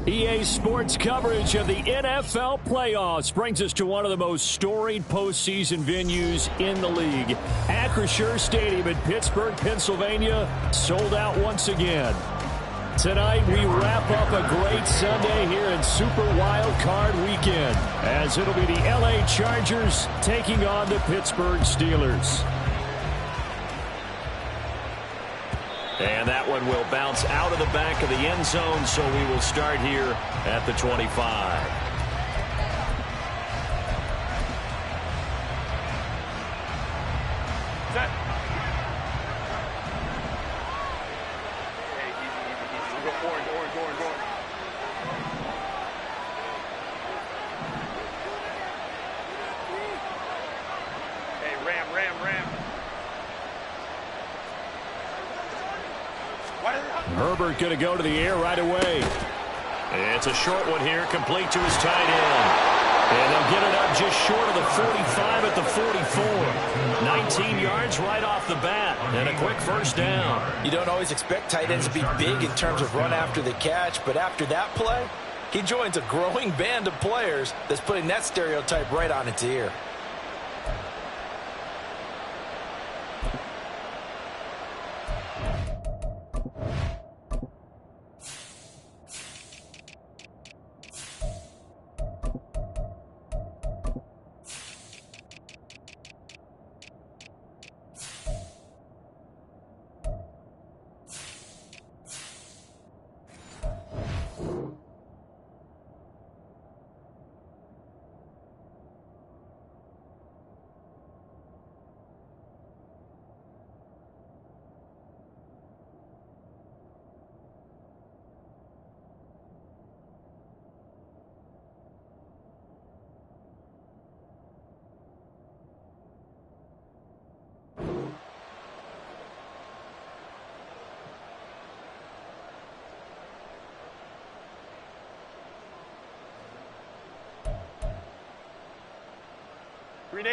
EA Sports coverage of the NFL playoffs brings us to one of the most storied postseason venues in the league. Acrisure Stadium in Pittsburgh, Pennsylvania, sold out once again. Tonight, we wrap up a great Sunday here in Super Wild Card Weekend, as it'll be the LA Chargers taking on the Pittsburgh Steelers. And that one will bounce out of the back of the end zone, so we will start here at the 25. Set. Hey, easy. Go orange. Hey, ram. Herbert going to go to the air right away. It's a short one here, complete to his tight end. And they'll get it up just short of the 45 at the 44. 19 yards right off the bat, and a quick first down. You don't always expect tight ends to be big in terms of run after the catch, but after that play, he joins a growing band of players that's putting that stereotype right on its ear.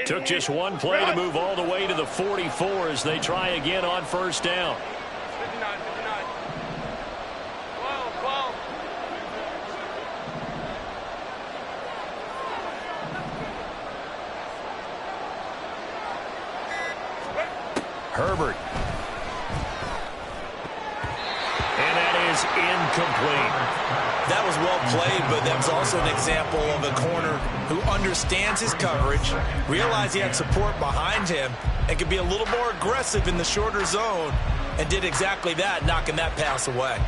Took just one play to move all the way to the 44 as they try again on first down. 59. 12. Herbert. And that is incomplete. That was well played, but that was also an example of a corner who understands his coverage, realized he had support behind him, and could be a little more aggressive in the shorter zone, and did exactly that, knocking that pass away.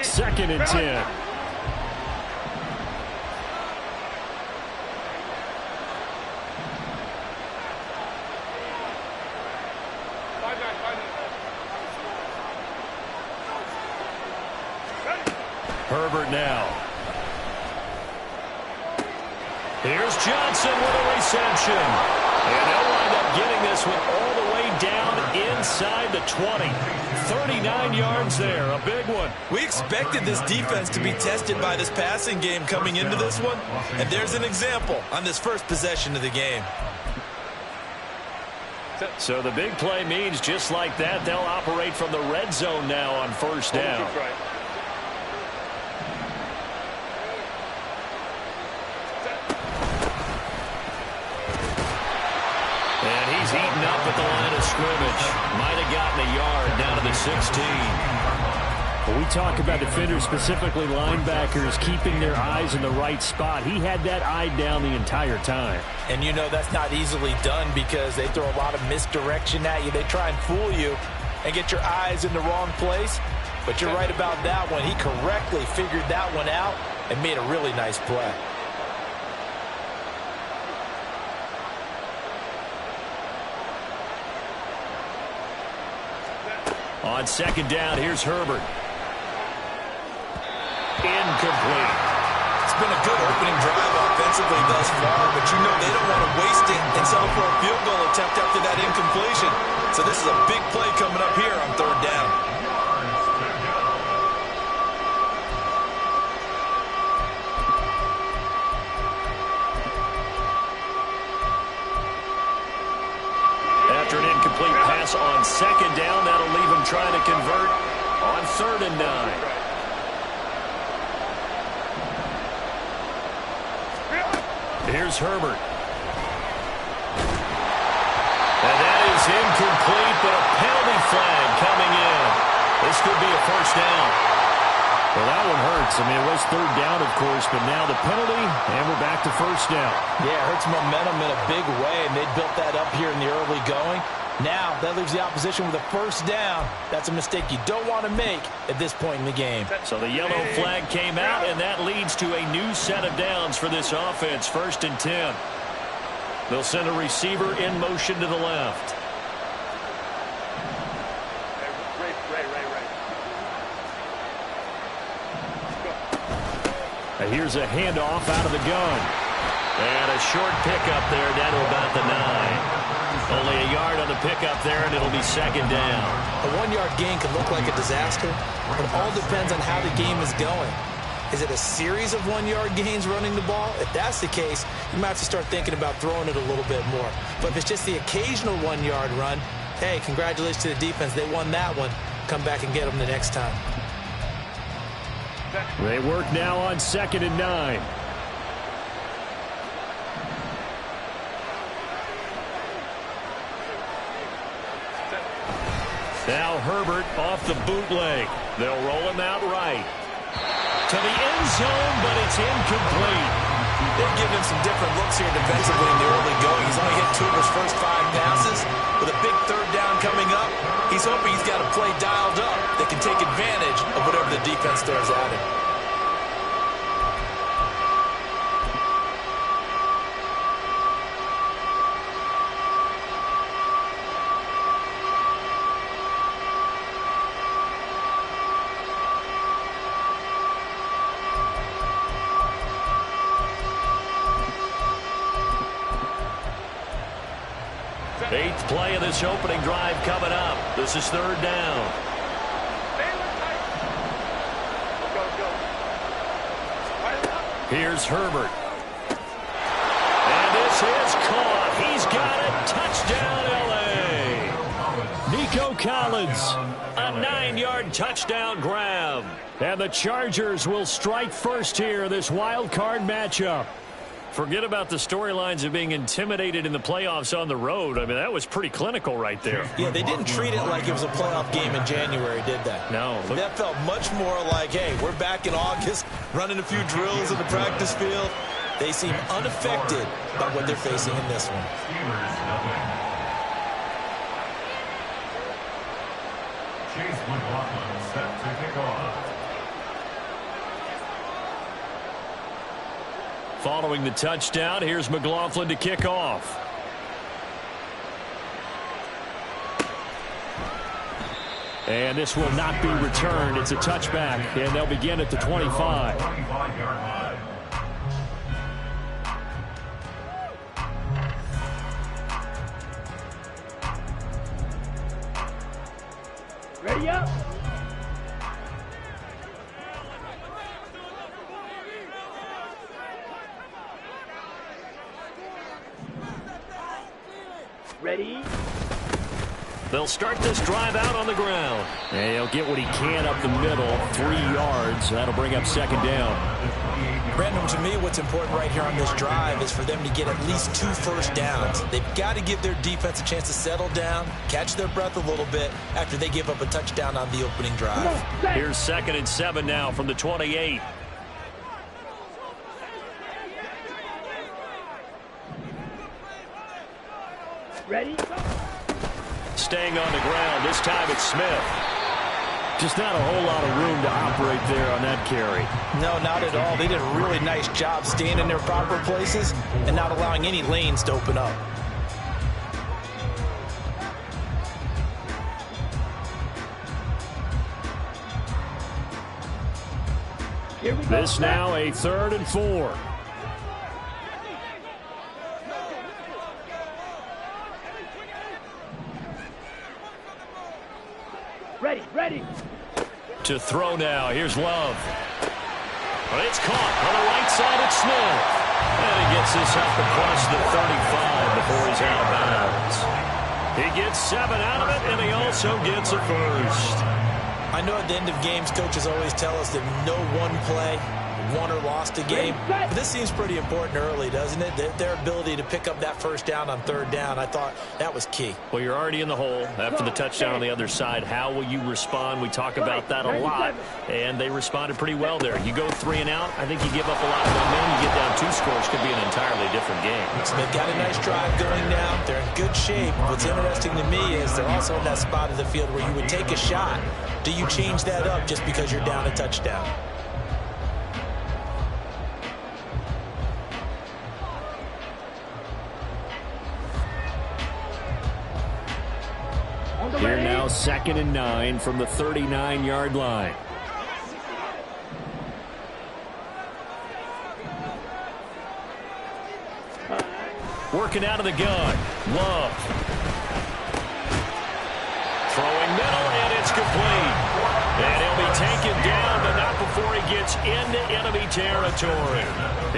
Second and 10. Herbert now. Here's Johnson with a reception. And they'll wind up getting this one all the way down inside the 20. 39 yards there, a big one. We expected this defense to be tested by this passing game coming into this one, and there's an example on this first possession of the game. So the big play means just like that, they'll operate from the red zone now on first down. And he's eaten up at the line of scrimmage. Might have gotten a yard down to the 16. When we talk about defenders, specifically linebackers, keeping their eyes in the right spot, he had that eye down the entire time. And you know that's not easily done because they throw a lot of misdirection at you. They try and fool you and get your eyes in the wrong place. But you're right about that one. He correctly figured that one out and made a really nice play. On second down, here's Herbert. Incomplete. It's been a good opening drive offensively thus far, but you know they don't want to waste it and settle for a field goal attempt after that incompletion. So this is a big play coming up here on third down. After an incomplete pass on second down, that'll leave him trying to convert on 3rd and 9. Here's Herbert. And that is incomplete, but a penalty flag coming in. This could be a first down. Well, that one hurts. I mean, it was 3rd down, of course, but now the penalty, and we're back to first down. Yeah, it hurts momentum in a big way, and they built that up here in the early going. Now, that leaves the opposition with a first down. That's a mistake you don't want to make at this point in the game. So the yellow flag came out, and that leads to a new set of downs for this offense. 1st and 10. They'll send a receiver in motion to the left. And here's a handoff out of the gun. And a short pickup there down to about the 9. Only a yard on the pickup there, and it'll be 2nd down. A 1-yard gain can look like a disaster, but it all depends on how the game is going. Is it a series of 1-yard gains running the ball? If that's the case, you might have to start thinking about throwing it a little bit more. But if it's just the occasional 1-yard run, hey, congratulations to the defense. They won that one. Come back and get them the next time. They work now on 2nd and 9. Now Herbert off the bootleg. They'll roll him out right. To the end zone, but it's incomplete. They've given him some different looks here defensively in the early going. He's only hit 2 of his first 5 passes. With a big 3rd down coming up, he's hoping he's got a play dialed up that can take advantage of whatever the defense throws at him. Eighth play of this opening drive coming up. This is 3rd down. Here's Herbert. And this is caught. He's got it. Touchdown, L.A. Nico Collins, a 9-yard touchdown grab. And the Chargers will strike first here, this wild card matchup. Forget about the storylines of being intimidated in the playoffs on the road. I mean, that was pretty clinical right there. Yeah, they didn't treat it like it was a playoff game in January, did they? No. That felt much more like, hey, we're back in August, running a few drills in the practice field. They seem unaffected by what they're facing in this one. Chase McLaughlin set to kick off. Following the touchdown, here's McLaughlin to kick off. And this will not be returned. It's a touchback, and they'll begin at the 25. 25-yard line. Ready up. Ready. they'll start this drive out on the ground. And he'll get what he can up the middle, 3 yards. That'll bring up second down. Brandon, to me, what's important right here on this drive is for them to get at least 2 first downs. They've got to give their defense a chance to settle down, catch their breath a little bit after they give up a touchdown on the opening drive. Here's 2nd and 7 now from the 28. Ready? Staying on the ground. This time it's Smith. Just not a whole lot of room to operate there on that carry. No, not at all. They did a really nice job staying in their proper places and not allowing any lanes to open up. This now a 3rd and 4. Ready. To throw now. Here's Love. Well, it's caught on the right side. It's Smith. And he gets this up across the 35 before he's out of bounds. He gets 7 out of it, and he also gets a first. I know at the end of games, coaches always tell us that no one play won or lost a game. But this seems pretty important early, doesn't it? Their ability to pick up that first down on 3rd down, I thought that was key. Well, you're already in the hole after the touchdown on the other side. How will you respond? We talk about that a lot, and they responded pretty well there. You go 3 and out, I think you give up a lot of momentum. You get down 2 scores, could be an entirely different game. Smith got a nice drive going now. They're in good shape. What's interesting to me is they're also in that spot of the field where you would take a shot. Do you change that up just because you're down a touchdown? Here now 2nd and 9 from the 39-yard line. Working out of the gun. Love. Throwing middle, and it's complete. And he'll be taken down, but not before he gets into enemy territory.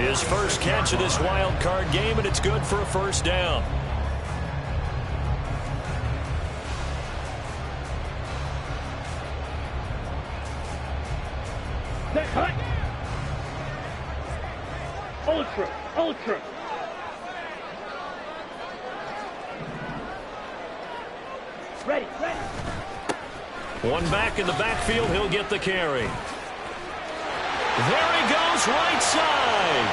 His first catch of this wild card game, and it's good for a first down. Ultra. Ready. One back in the backfield, he'll get the carry. There he goes, right side.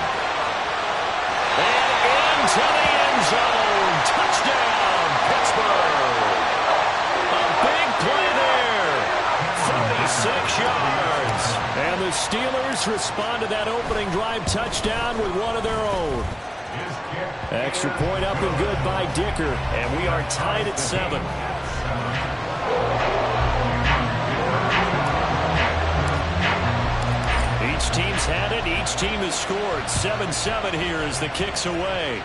And into the end zone. Touchdown, Pittsburgh. A big play there. 36 yards. And the Steelers respond to that opening drive touchdown with one of their own. Extra point up and good by Dicker. And we are tied at 7. Each team's had it. Each team has scored. 7-7 here as the kick's away.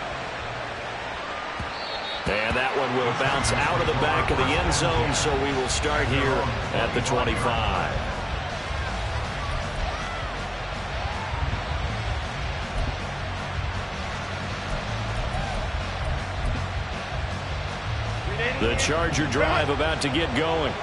And that one will bounce out of the back of the end zone, so we will start here at the 25. The Charger drive about to get going.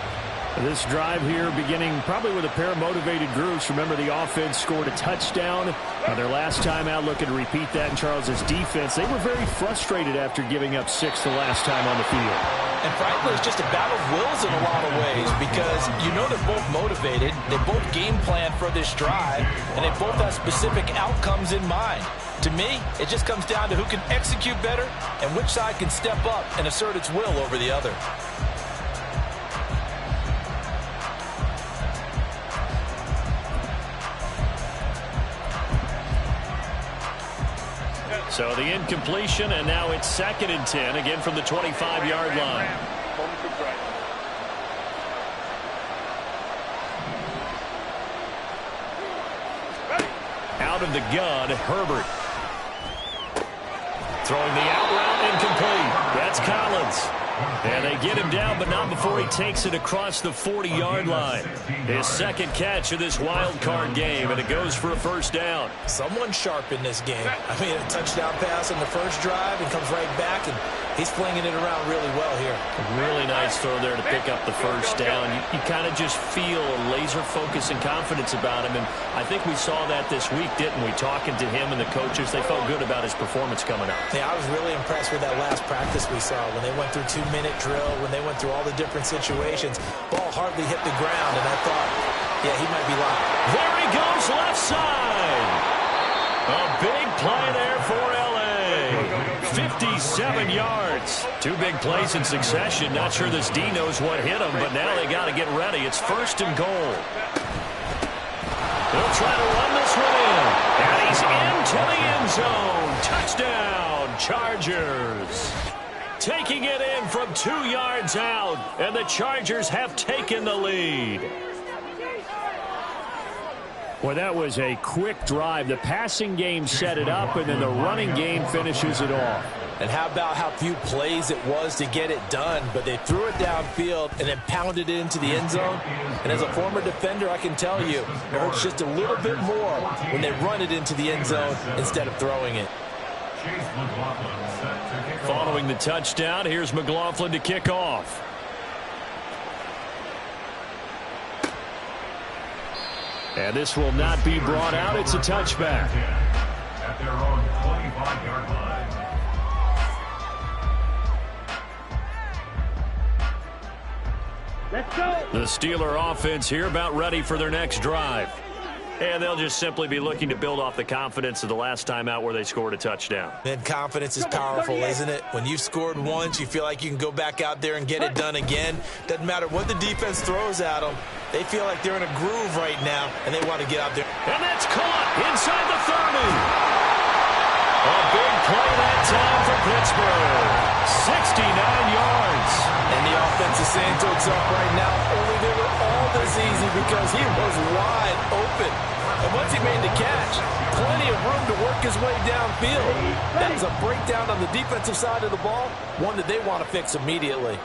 This drive here beginning probably with a pair of motivated groups. Remember, the offense scored a touchdown their last time out, looking to repeat that in Charles's defense. They were very frustrated after giving up 6 the last time on the field. And frankly, it's just a battle of wills in a lot of ways because you know they're both motivated. They both game plan for this drive, and they both have specific outcomes in mind. To me, it just comes down to who can execute better and which side can step up and assert its will over the other. So the incompletion, and now it's 2nd and 10, again from the 25-yard line. Out of the gun, Herbert. Throwing the out route, incomplete. That's Collins. And they get him down, but not before he takes it across the 40-yard line. His second catch of this wild card game, and it goes for a first down. Someone sharp in this game. I mean, a touchdown pass on the first drive and comes right back, and He's flinging it around really well here. Really nice throw there to pick up the first down. You kind of just feel a laser focus and confidence about him, and I think we saw that this week, didn't we? Talking to him and the coaches, they felt good about his performance coming up. Yeah, I was really impressed with that last practice we saw when they went through 2-minute drill, when they went through all the different situations. Ball hardly hit the ground, and I thought, yeah, he might be live. There he goes, left side. A big play there for L.A. 57 yards. 2 big plays in succession. Not sure this D knows what hit him, but now they got to get ready. It's 1st and goal. They'll try to run this one in. And he's into the end zone. Touchdown, Chargers. Taking it in from 2 yards out, and the Chargers have taken the lead. Well, that was a quick drive. The passing game set it up, and then the running game finishes it off. And how about how few plays it was to get it done, but they threw it downfield and then pounded it into the end zone. And as a former defender, I can tell you, it hurts just a little bit more when they run it into the end zone instead of throwing it. Following the touchdown, here's McLaughlin to kick off. And this will not be brought out. It's a touchback. At their own 25-yard line. Let's go. The Steeler offense here about ready for their next drive. And they'll just simply be looking to build off the confidence of the last time out where they scored a touchdown. And confidence is powerful, isn't it? When you've scored once, you feel like you can go back out there and get it done again. Doesn't matter what the defense throws at them. They feel like they're in a groove right now, and they want to get out there. And that's caught inside the 30. A big play that time for Pittsburgh. 69 yards. And the offense is saying to itself right now, only they were all this easy because he was wide open. And once he made the catch, plenty of room to work his way downfield. That is a breakdown on the defensive side of the ball, one that they want to fix immediately.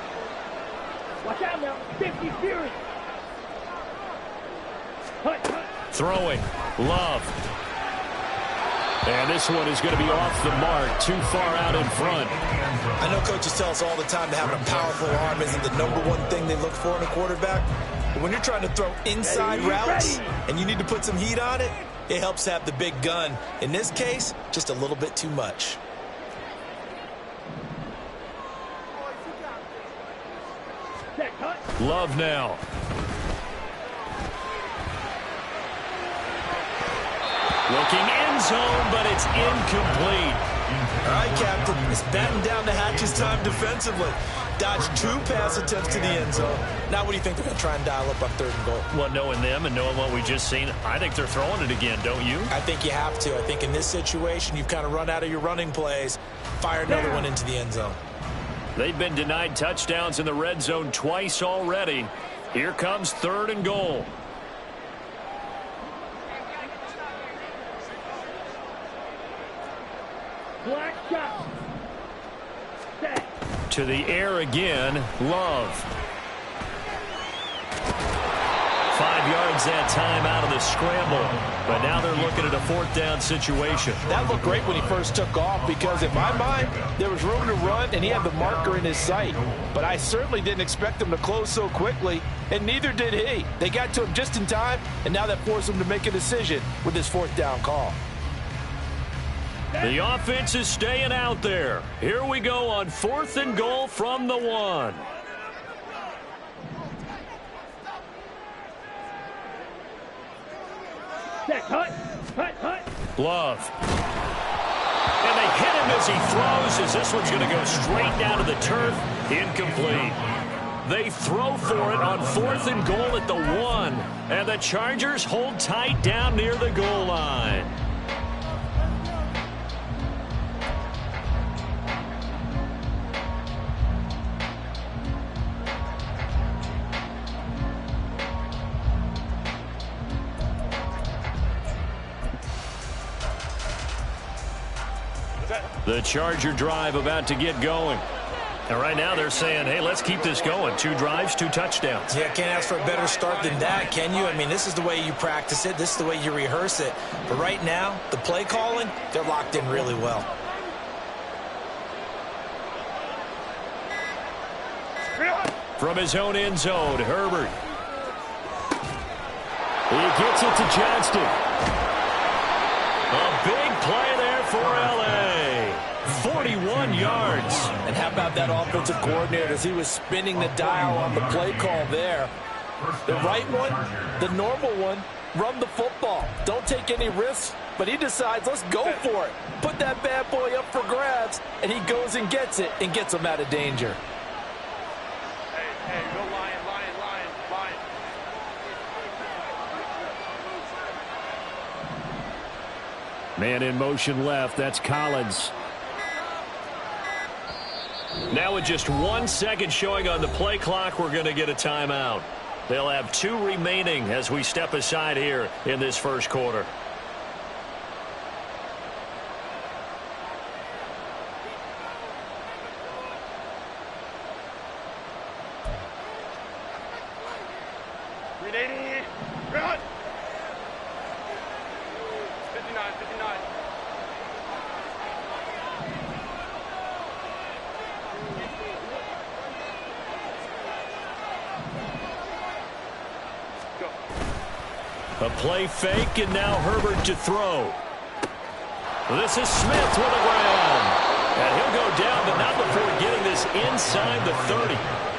Watch out now. 50 Fury. Throwing. Love. And this one is going to be off the mark, too far out in front. I know coaches tell us all the time that having a powerful arm isn't the #1 thing they look for in a quarterback. But when you're trying to throw inside routes and you need to put some heat on it, it helps have the big gun. In this case, just a little bit too much. Love now. Looking end zone, but it's incomplete. All right, Captain. It's batting down the hatches time defensively. Dodged 2 pass attempts to the end zone. Now what do you think they're going to try and dial up on 3rd and goal? Well, knowing them and knowing what we just seen, I think they're throwing it again, don't you? I think you have to. I think in this situation, you've kind of run out of your running plays. Fire another one into the end zone. They've been denied touchdowns in the red zone twice already. Here comes 3rd and goal. Black shot. Set. To the air again, Love. 5 yards that time out of the scramble. But now they're looking at a 4th down situation. That looked great when he first took off because in my mind, there was room to run and he had the marker in his sight. But I certainly didn't expect him to close so quickly, and neither did he. They got to him just in time, and now that forced him to make a decision with his 4th down call. The offense is staying out there. Here we go on 4th and goal from the 1. Set. Hut. Love. And they hit him as he throws, as this one's going to go straight down to the turf. Incomplete. They throw for it on 4th and goal at the 1. And the Chargers hold tight down near the goal line. The Charger drive about to get going. And right now they're saying, hey, let's keep this going. 2 drives, 2 touchdowns. Yeah, can't ask for a better start than that, can you? I mean, this is the way you practice it. This is the way you rehearse it. But right now, the play calling, they're locked in really well. From his own end zone, Herbert. He gets it to Johnston. A big play there for L.A. 41 yards. And how about that offensive coordinator as he was spinning the dial on the play call there? The right one, the normal one, run the football. Don't take any risks, but he decides, let's go for it. Put that bad boy up for grabs, and he goes and gets it and gets him out of danger. Hey, go Lion, Lion, Lion, Lion. Man in motion left. That's Collins. Now with just 1 second showing on the play clock, we're going to get a timeout. They'll have 2 remaining as we step aside here in this first quarter. Run! 59, 59. A play fake, and now Herbert to throw. This is Smith with a grab. And he'll go down, but not before getting this inside the 30.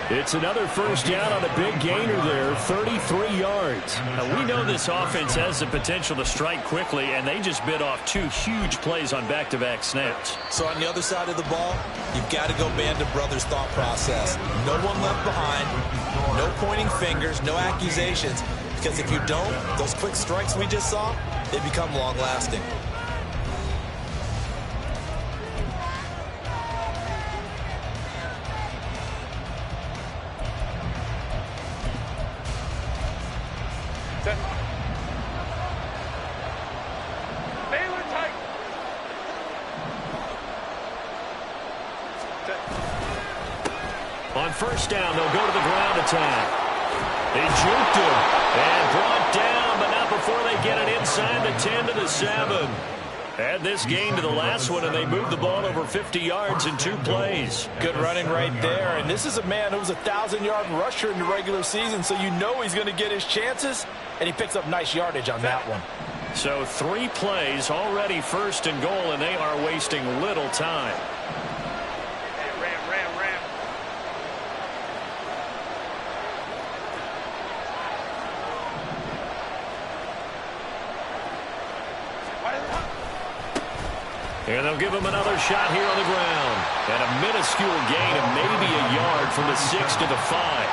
It's another first down on a big gainer there, 33 yards. Now, we know this offense has the potential to strike quickly, and they just bit off 2 huge plays on back-to-back snaps. So on the other side of the ball, you've got to go Band of Brothers thought process. No one left behind, no pointing fingers, no accusations. Because if you don't, those quick strikes we just saw, they become long-lasting. Baylor tight. On first down, they'll go to the ground attack. They juked him and brought down, but not before they get it inside the 10 to the 7. Add this gain to the last one, and they moved the ball over 50 yards in 2 plays. Good running right there. And this is a man who was a 1,000-yard rusher in the regular season, so you know he's going to get his chances, and he picks up nice yardage on that one. So 3 plays, already first and goal, and they are wasting little time. Hey, ram. And they'll give him another shot here on the ground. And a minuscule gain of maybe a yard from the 6 to the 5.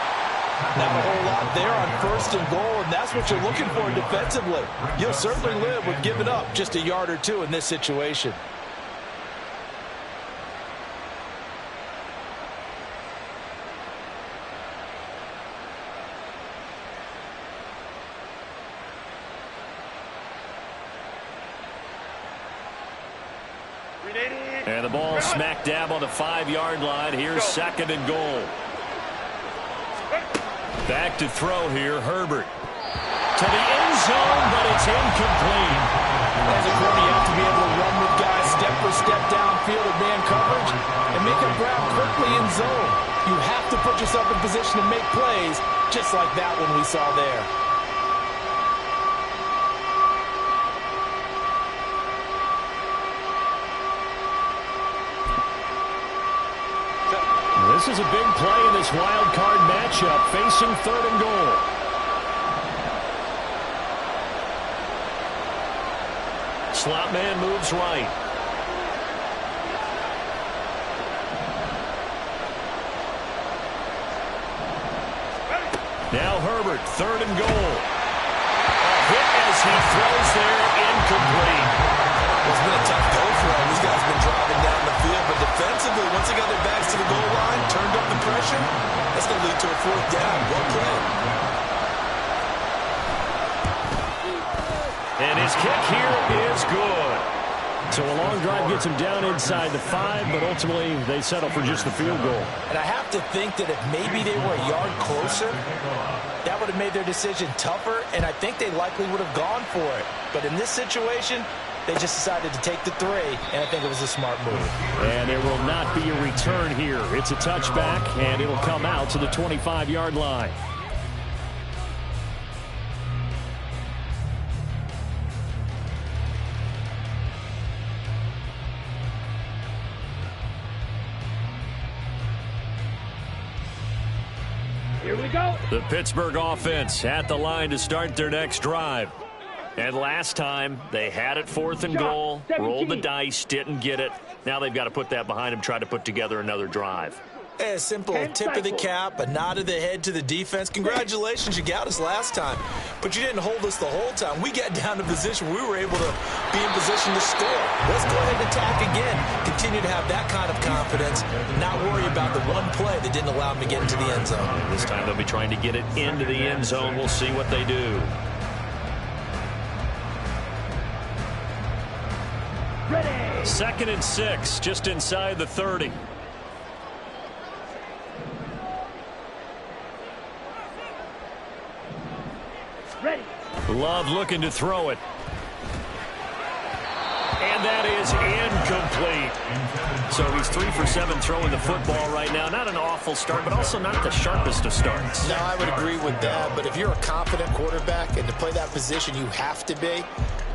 Not a whole lot there on first and goal, and that's what you're looking for defensively. You'll certainly live with giving up just a yard or 2 in this situation. And the ball smack dab on the 5-yard line. Here's second and goal. Back to throw here, Herbert. To the end zone, but it's incomplete. As a corner, you have to be able to run with guys step for step downfield in man coverage and make them grab quickly in zone. You have to put yourself in position to make plays, just like that one we saw there. This is a big play in this wild card matchup, facing third and goal. Slot man moves right. Now Herbert, third and goal. A hit as he throws there, incomplete. It's been a tough go for him. These guys have been driving down the field, but defensively, once they got their backs to the goal line, turned up the pressure, that's going to lead to a 4th down. Well played. And his kick here is good. So a long drive gets him down inside the 5, but ultimately they settle for just the field goal. And I have to think that if maybe they were a yard closer, that would have made their decision tougher, and I think they likely would have gone for it. But in this situation, They just decided to take the 3, and I think it was a smart move. And there will not be a return here. It's a touchback, and it'll come out to the 25-yard line. Here we go. The Pittsburgh offense at the line to start their next drive. And last time, they had it 4th and goal, rolled the dice, didn't get it. Now they've got to put that behind them, try to put together another drive. A simple tip of the cap, a nod of the head to the defense. Congratulations, you got us last time. But you didn't hold us the whole time. We got down to position where we were able to be in position to score. Let's go ahead and attack again. Continue to have that kind of confidence. Not worry about the one play that didn't allow them to get into the end zone. This time they'll be trying to get it into the end zone. We'll see what they do. Ready. 2nd and 6, just inside the 30. Ready. Love looking to throw it. And that is incomplete. So he's 3 for 7 throwing the football right now. Not an awful start, but also not the sharpest of starts. No, I would agree with that. But if you're a confident quarterback and to play that position you have to be,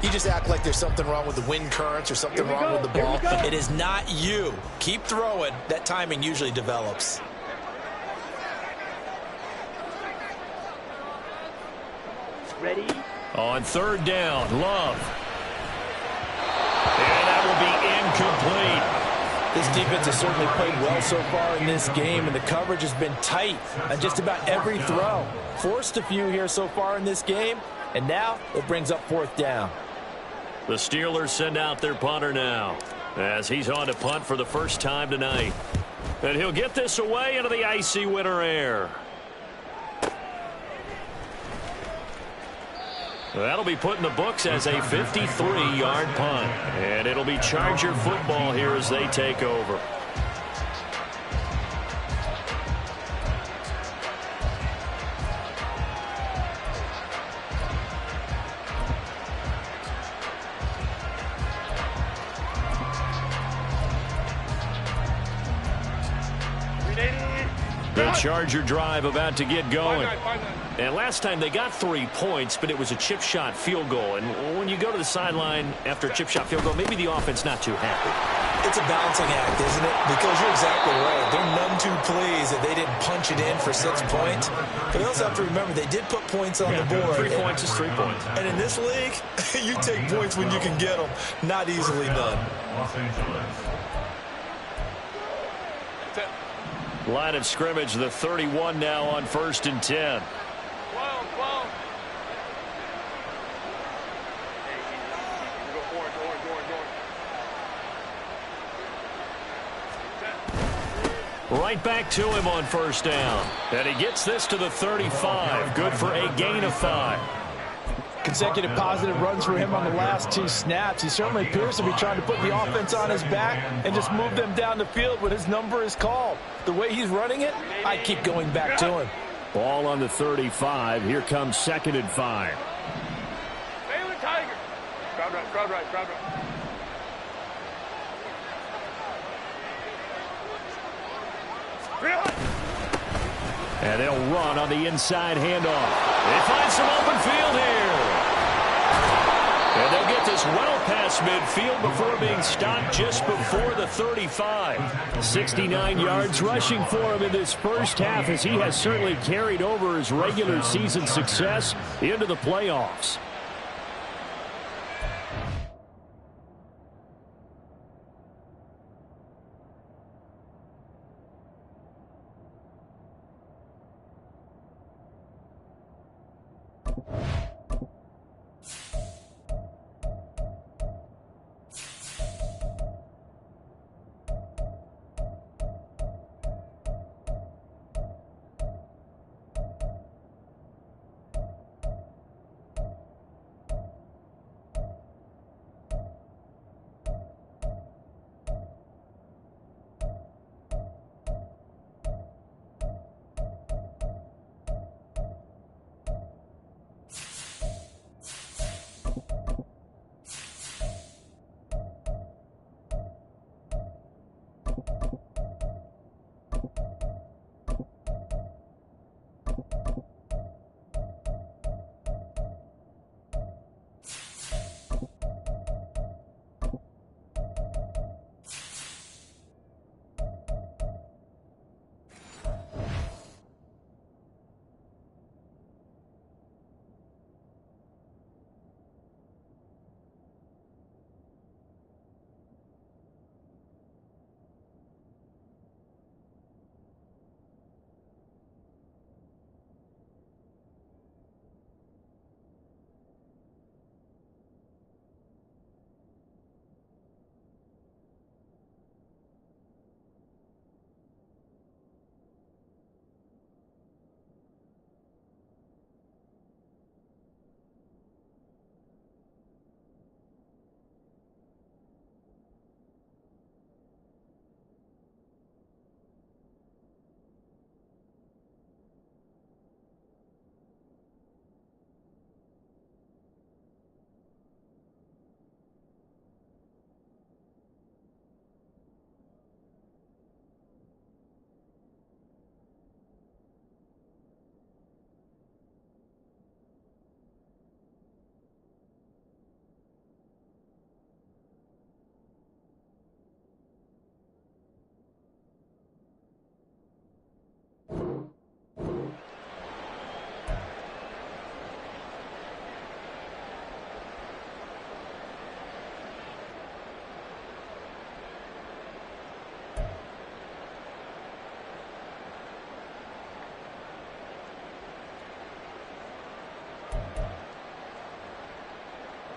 you just act like there's something wrong with the wind currents or something wrong with the ball. It is not you. Keep throwing. That timing usually develops. Ready. On 3rd down, Love. And that will be incomplete. This defense has certainly played well so far in this game, and the coverage has been tight on just about every throw. Forced a few here so far in this game, and now it brings up 4th down. The Steelers send out their punter now as he's on to punt for the first time tonight. And he'll get this away into the icy winter air. That'll be put in the books as a 53-yard punt. And it'll be Charger football here as they take over. The Charger drive about to get going. And last time they got 3 points, but it was a chip shot field goal. And when you go to the sideline after a chip shot field goal, maybe the offense not too happy. It's a balancing act, isn't it? Because you're exactly right. They're none too pleased that they didn't punch it in for 6 points. But they also have to remember they did put points on the board. 3 points is 3 points. And in this league, you take points when you can get them. Not easily done. Los Angeles. Line of scrimmage, the 31 now on 1st and 10. Right back to him on 1st down. And he gets this to the 35. Good for a gain of 5. Consecutive positive runs for him on the last 2 snaps. He certainly appears to be trying to put the offense on his back and just move them down the field when his number is called. The way he's running it, I keep going back to him. Ball on the 35. Here comes 2nd and 5. Tiger. Crowd right, crowd right, crowd right. And they'll run on the inside handoff. They find some open field here. And they'll get this well past midfield before being stopped just before the 35. 69 yards rushing for him in this first half, as he has certainly carried over his regular season success into the playoffs.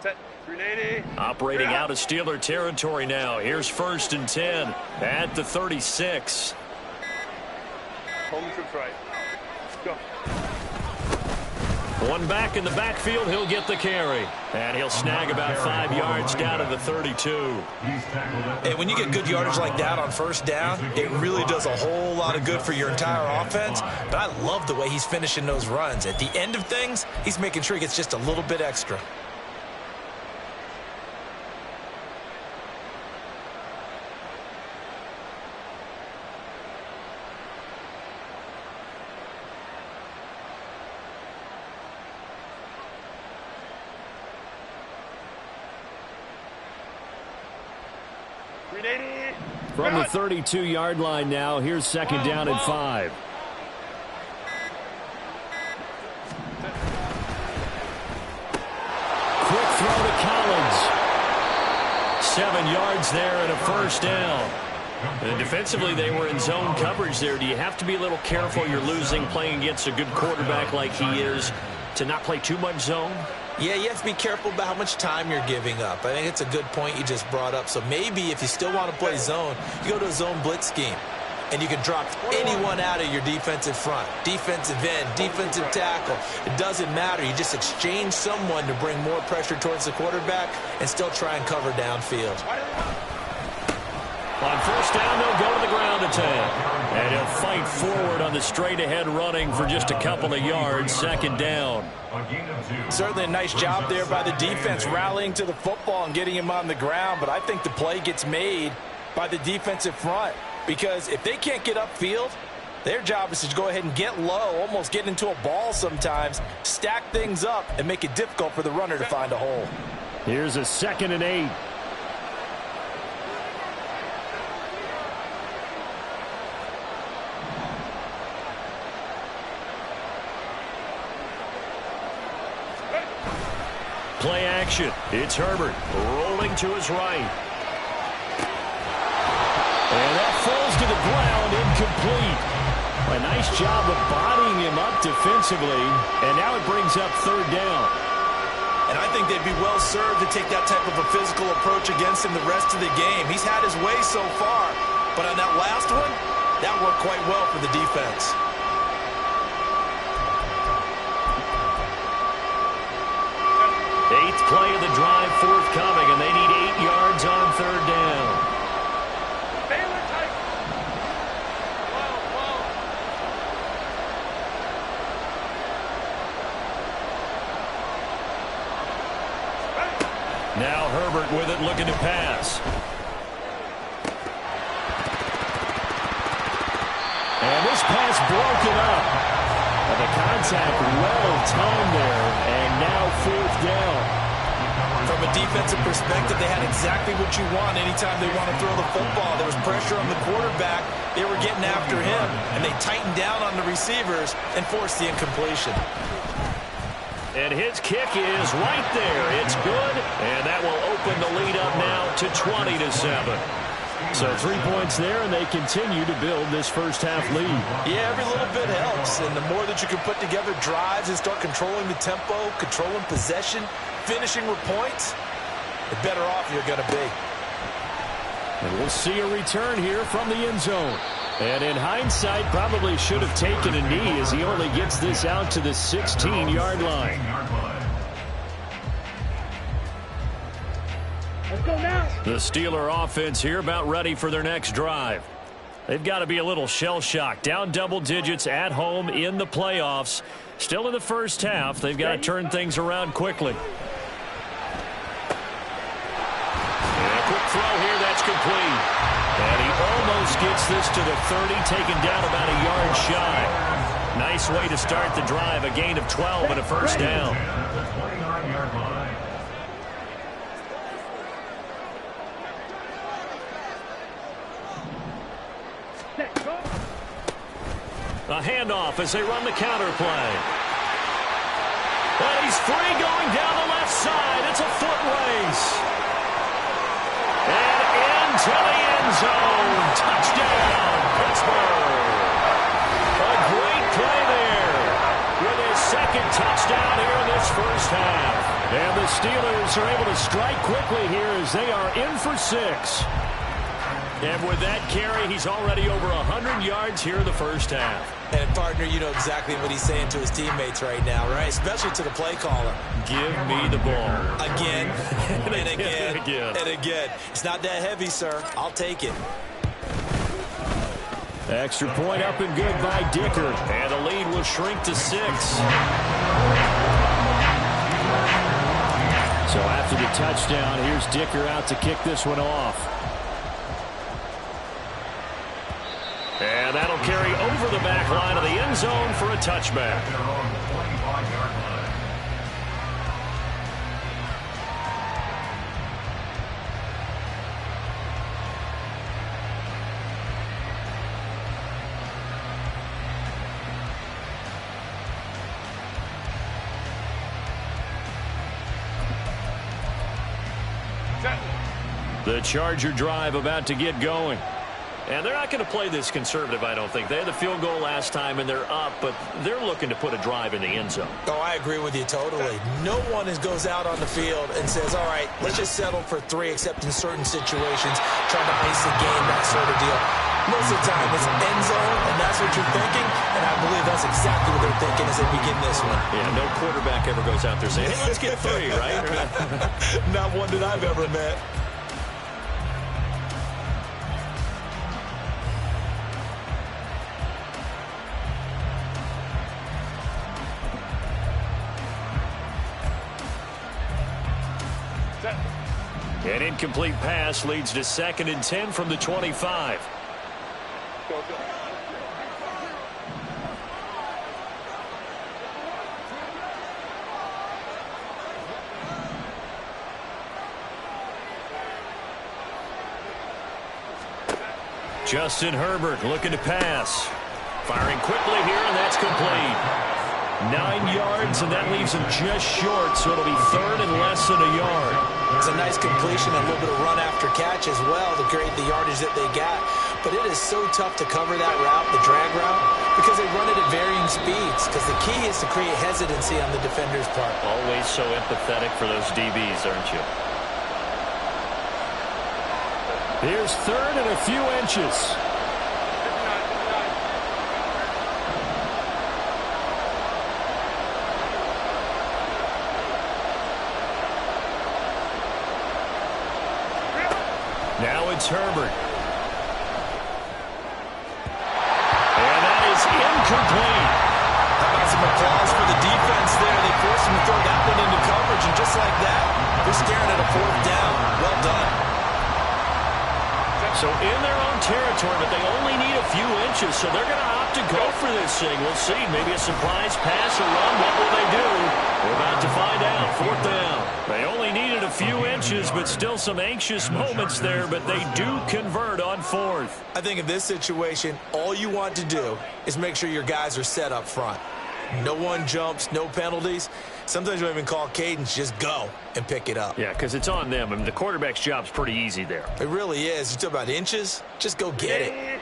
Set. 380. Operating out of Steeler territory now. Here's 1st and 10 at the 36. Home troops right. Go. One back in the backfield, he'll get the carry. And he'll snag about 5 yards down to the 32. And when you get good yardage like that on 1st down, it really does a whole lot of good for your entire offense. But I love the way he's finishing those runs. At the end of things, he's making sure he gets just a little bit extra. From the 32-yard line now, here's 2nd down and 5. Quick throw to Collins. 7 yards there and a 1st down. And defensively, they were in zone coverage there. Do you have to be a little careful? You're losing playing against a good quarterback like he is to not play too much zone? Yeah, you have to be careful about how much time you're giving up. I think it's a good point you just brought up. So maybe if you still want to play zone, you go to a zone blitz scheme. And you can drop anyone out of your defensive front. Defensive end, defensive tackle. It doesn't matter. You just exchange someone to bring more pressure towards the quarterback and still try and cover downfield. On 1st down, they'll go to the ground attack. And he'll fight forward on the straight-ahead running for just a couple of yards. 2nd down. Certainly a nice job there by the defense rallying to the football and getting him on the ground. But I think the play gets made by the defensive front. Because if they can't get upfield, their job is to go ahead and get low, almost get into a ball sometimes, stack things up, and make it difficult for the runner to find a hole. Here's a 2nd and 8. Play action. It's Herbert rolling to his right. And that falls to the ground, incomplete. A nice job of bodying him up defensively. And now it brings up 3rd down. And I think they'd be well served to take that type of a physical approach against him the rest of the game. He's had his way so far. But on that last one, that worked quite well for the defense. Eighth play of the drive forthcoming, and they need 8 yards on 3rd down. Now Herbert with it, looking to pass. And this pass broken up. The contact well timed there, and now 4th down. From a defensive perspective, they had exactly what you want anytime they want to throw the football. There was pressure on the quarterback. They were getting after him, and they tightened down on the receivers and forced the incompletion. And his kick is right there. It's good, and that will open the lead up now to 20-7. So 3 points there, and they continue to build this first-half lead. Yeah, every little bit helps, and the more that you can put together drives and start controlling the tempo, controlling possession, finishing with points, the better off you're going to be. And we'll see a return here from the end zone. And in hindsight, probably should have taken a knee as he only gets this out to the 16-yard line. Let's go now. The Steeler offense here about ready for their next drive. They've got to be a little shell-shocked. Down double digits at home in the playoffs. Still in the first half. They've got to turn things around quickly. And a quick throw here. That's complete. And he almost gets this to the 30, taken down about a yard shy. Nice way to start the drive. A gain of 12 and a 1st down. A handoff as they run the counter play. And he's free going down the left side. It's a foot race. And into the end zone. Touchdown, Pittsburgh. A great play there with his 2nd touchdown here in this first half. And the Steelers are able to strike quickly here as they are in for 6. And with that carry, he's already over 100 yards here in the first half. And, partner, you know exactly what he's saying to his teammates right now, right? Especially to the play caller. Give me the ball. Again, and again, and again. and again. It's not that heavy, sir. I'll take it. Extra point up and good by Dicker. And the lead will shrink to 6. So after the touchdown, here's Dicker out to kick this one off. And that'll carry over the back line of the end zone for a touchback. The Charger drive about to get going. And they're not going to play this conservative, I don't think. They had the field goal last time, and they're up, but they're looking to put a drive in the end zone. Oh, I agree with you totally. No one goes out on the field and says, all right, let's just settle for 3, except in certain situations, trying to ice the game, that sort of deal. Most of the time, it's end zone, and that's what you're thinking, and I believe that's exactly what they're thinking as they begin this one. Yeah, no quarterback ever goes out there saying, hey, let's get 3, right? Not one that I've ever met. An incomplete pass leads to 2nd and 10 from the 25. Justin Herbert looking to pass. Firing quickly here, and that's complete. 9 yards, and that leaves him just short, so it'll be 3rd and less than a yard. It's a nice completion, a little bit of run after catch as well to create the yardage that they got. But it is so tough to cover that route, the drag route, because they run it at varying speeds. Because the key is to create hesitancy on the defender's part. Always so empathetic for those DBs, aren't you? Here's 3rd and a few inches. Now it's Herbert. And that is incomplete. How about some applause for the defense there? They forced him to throw that one into coverage, and just like that, they're staring at a 4th down. Well done. So in their own territory, but they only need a few inches, so they're going to opt to go for this thing. We'll see. Maybe a surprise pass or run. What will they do? We're about to find out. 4th down. They only needed a few inches, but still some anxious moments there, but they do convert on 4th. I think in this situation, all you want to do is make sure your guys are set up front. No one jumps, no penalties. Sometimes you don't even call cadence, just go and pick it up. Yeah, because it's on them. I mean, the quarterback's job's pretty easy there. It really is. You talk about inches, just go get it.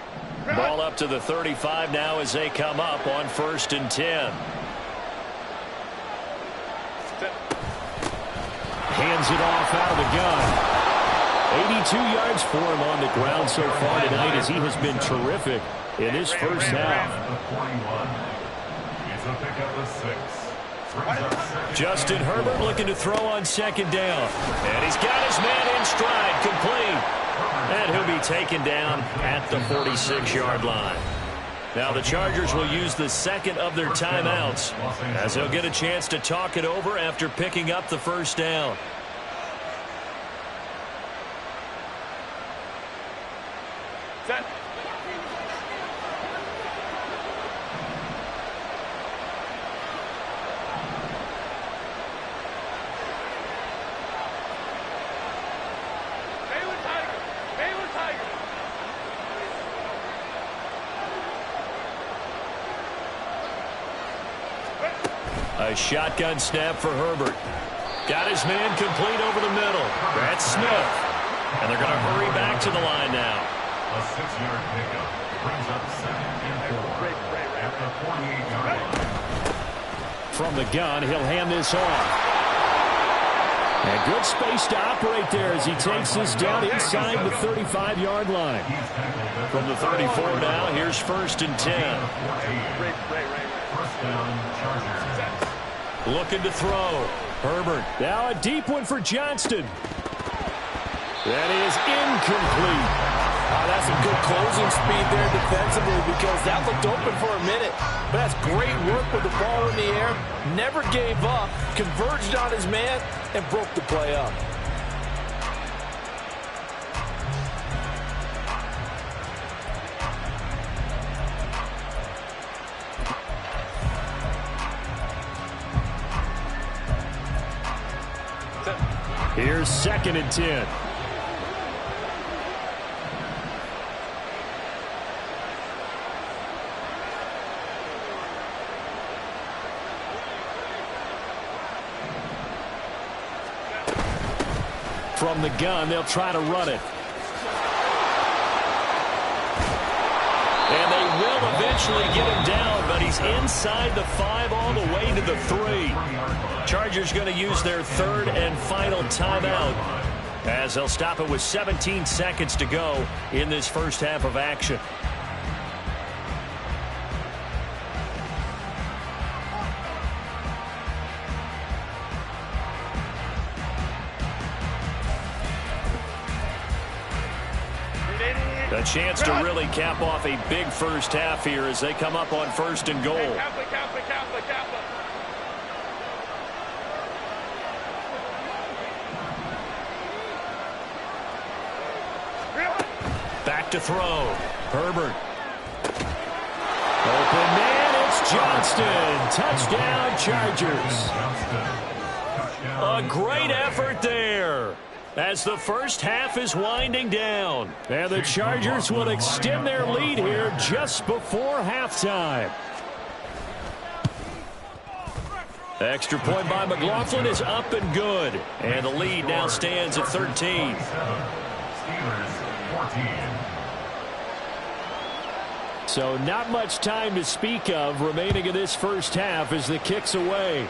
Ball up to the 35 now as they come up on 1st and 10. Hands it off out of the gun. 82 yards for him on the ground so far tonight as he has been terrific in this first half. Justin Herbert looking to throw on 2nd down. And he's got his man in stride, complete. And he'll be taken down at the 46-yard line. Now the Chargers will use the 2nd of their timeouts as they'll get a chance to talk it over after picking up the 1st down. Set. A shotgun snap for Herbert. Got his man complete over the middle. That's Smith. And they're going to hurry back to the line now. A 6-yard pickup brings up 2nd and 4 at the 48-yard line. From the gun, he'll hand this off. And good space to operate there as he takes this down inside the 35-yard line. From the 34 now, here's 1st and 10. First down, Chargers. Looking to throw. Herbert. Now a deep one for Johnston. That is incomplete. Oh, that's some good closing speed there defensively because that looked open for a minute. But that's great work with the ball in the air. Never gave up, converged on his man, and broke the play up. Here's 2nd and 10. From the gun, they'll try to run it. And they will eventually get him down, but he's inside the 5 all the way to the 3. Chargers going to use their 3rd and final timeout as they'll stop it with 17 seconds to go in this first half of action. A chance to really cap off a big first half here as they come up on 1st and goal. Back to throw. Herbert. Open man, it's Johnston. Touchdown, Chargers. A great effort there as the first half is winding down. And the Chargers will extend their lead here just before halftime. Extra point by McLaughlin is up and good. And the lead now stands at 13. Steelers 14. So not much time to speak of remaining in this first half as the kick's away.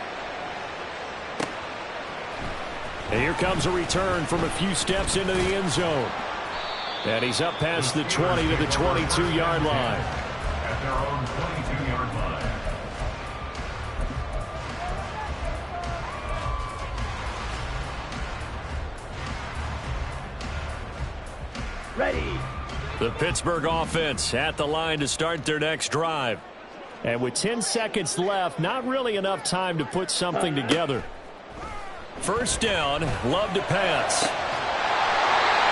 And here comes a return from a few steps into the end zone. And he's up past the 20 to the 22-yard line. At their own 22-yard line. Ready. The Pittsburgh offense at the line to start their next drive. And with 10 seconds left, not really enough time to put something together. First down, Love to pass.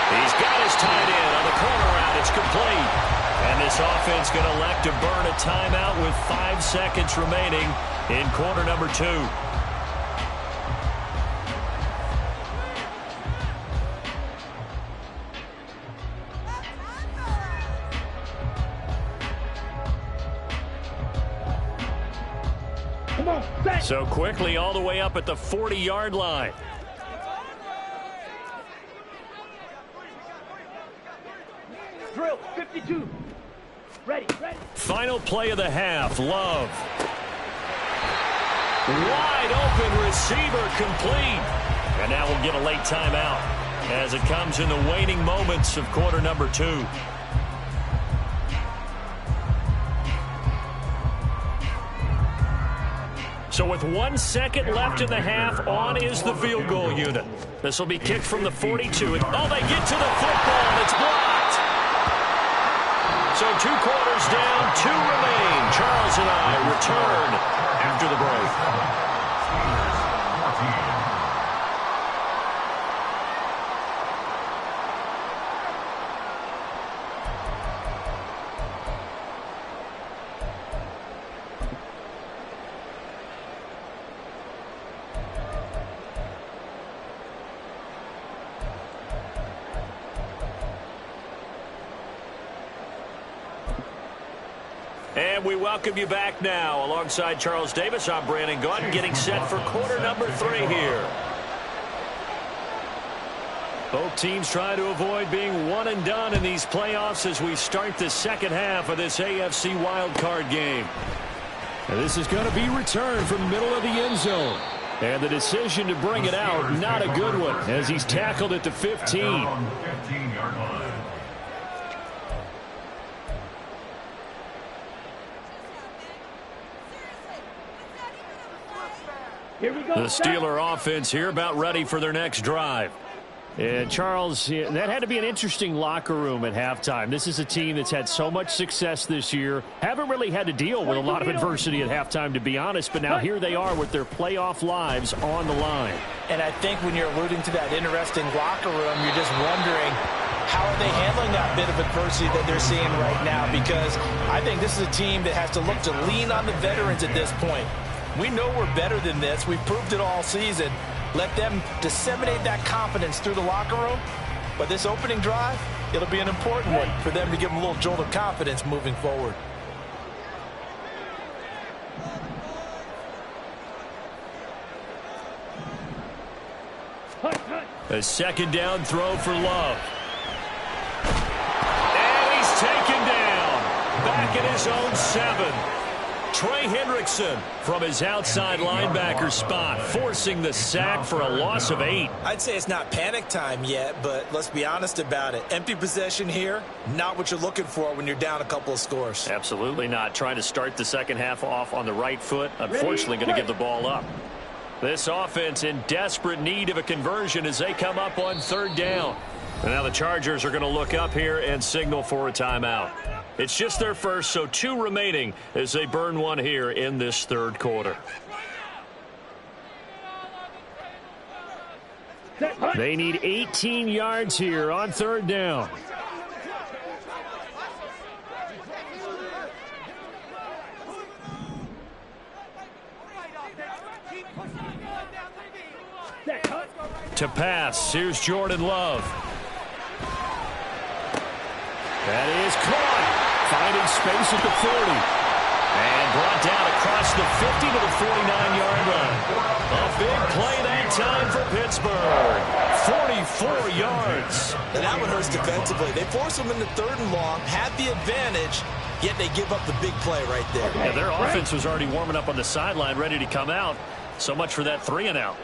He's got his tight end on the corner route. It's complete. And this offense going to elect to burn a timeout with 5 seconds remaining in quarter number 2. So quickly all the way up at the 40-yard line. Drill, 52. Ready. Final play of the half, Love. Wide open receiver complete. And now we'll get a late timeout as it comes in the waning moments of quarter number 2. So with 1 second left in the half, on is the field goal unit. This will be kicked from the 42. Oh, they get to the football. It's blocked. So 2 quarters down, 2 remain. Charles and I return after the break. And we welcome you back now. Alongside Charles Davis, I'm Brandon Gaudin, getting set for quarter number 3 here. Both teams trying to avoid being one and done in these playoffs as we start the second half of this AFC wildcard game. And this is going to be returned from the middle of the end zone. And the decision to bring it out, not a good one, as he's tackled at the 15. On the 15-yard line. Here we go. The Steeler offense here about ready for their next drive. And Charles, that had to be an interesting locker room at halftime. This is a team that's had so much success this year. Haven't really had to deal with a lot of adversity at halftime, to be honest. But now here they are with their playoff lives on the line. And I think when you're alluding to that interesting locker room, you're just wondering how are they handling that bit of adversity that they're seeing right now? Because I think this is a team that has to look to lean on the veterans at this point. We know we're better than this. We've proved it all season. Let them disseminate that confidence through the locker room. But this opening drive, it'll be an important one for them to give them a little jolt of confidence moving forward. A second down throw for Love. And he's taken down. Back at his own 7. Trey Hendrickson from his outside linebacker spot, forcing the sack for a loss of 8. I'd say it's not panic time yet, but let's be honest about it. Empty possession here, not what you're looking for when you're down a couple of scores. Absolutely not. Trying to start the second half off on the right foot. Unfortunately, going to give the ball up. This offense in desperate need of a conversion as they come up on third down. And now the Chargers are going to look up here and signal for a timeout. It's just their first, so 2 remaining as they burn one here in this third quarter. They need 18 yards here on third down. To pass, here's Jordan Love. That is caught. Finding space at the 40. And brought down across the 50 to the 49-yard line. A big play that time for Pittsburgh. 44 yards. And that one hurts defensively. They force them into third and long, have the advantage, yet they give up the big play right there. Yeah, their offense was already warming up on the sideline, ready to come out. So much for that 3-and-out.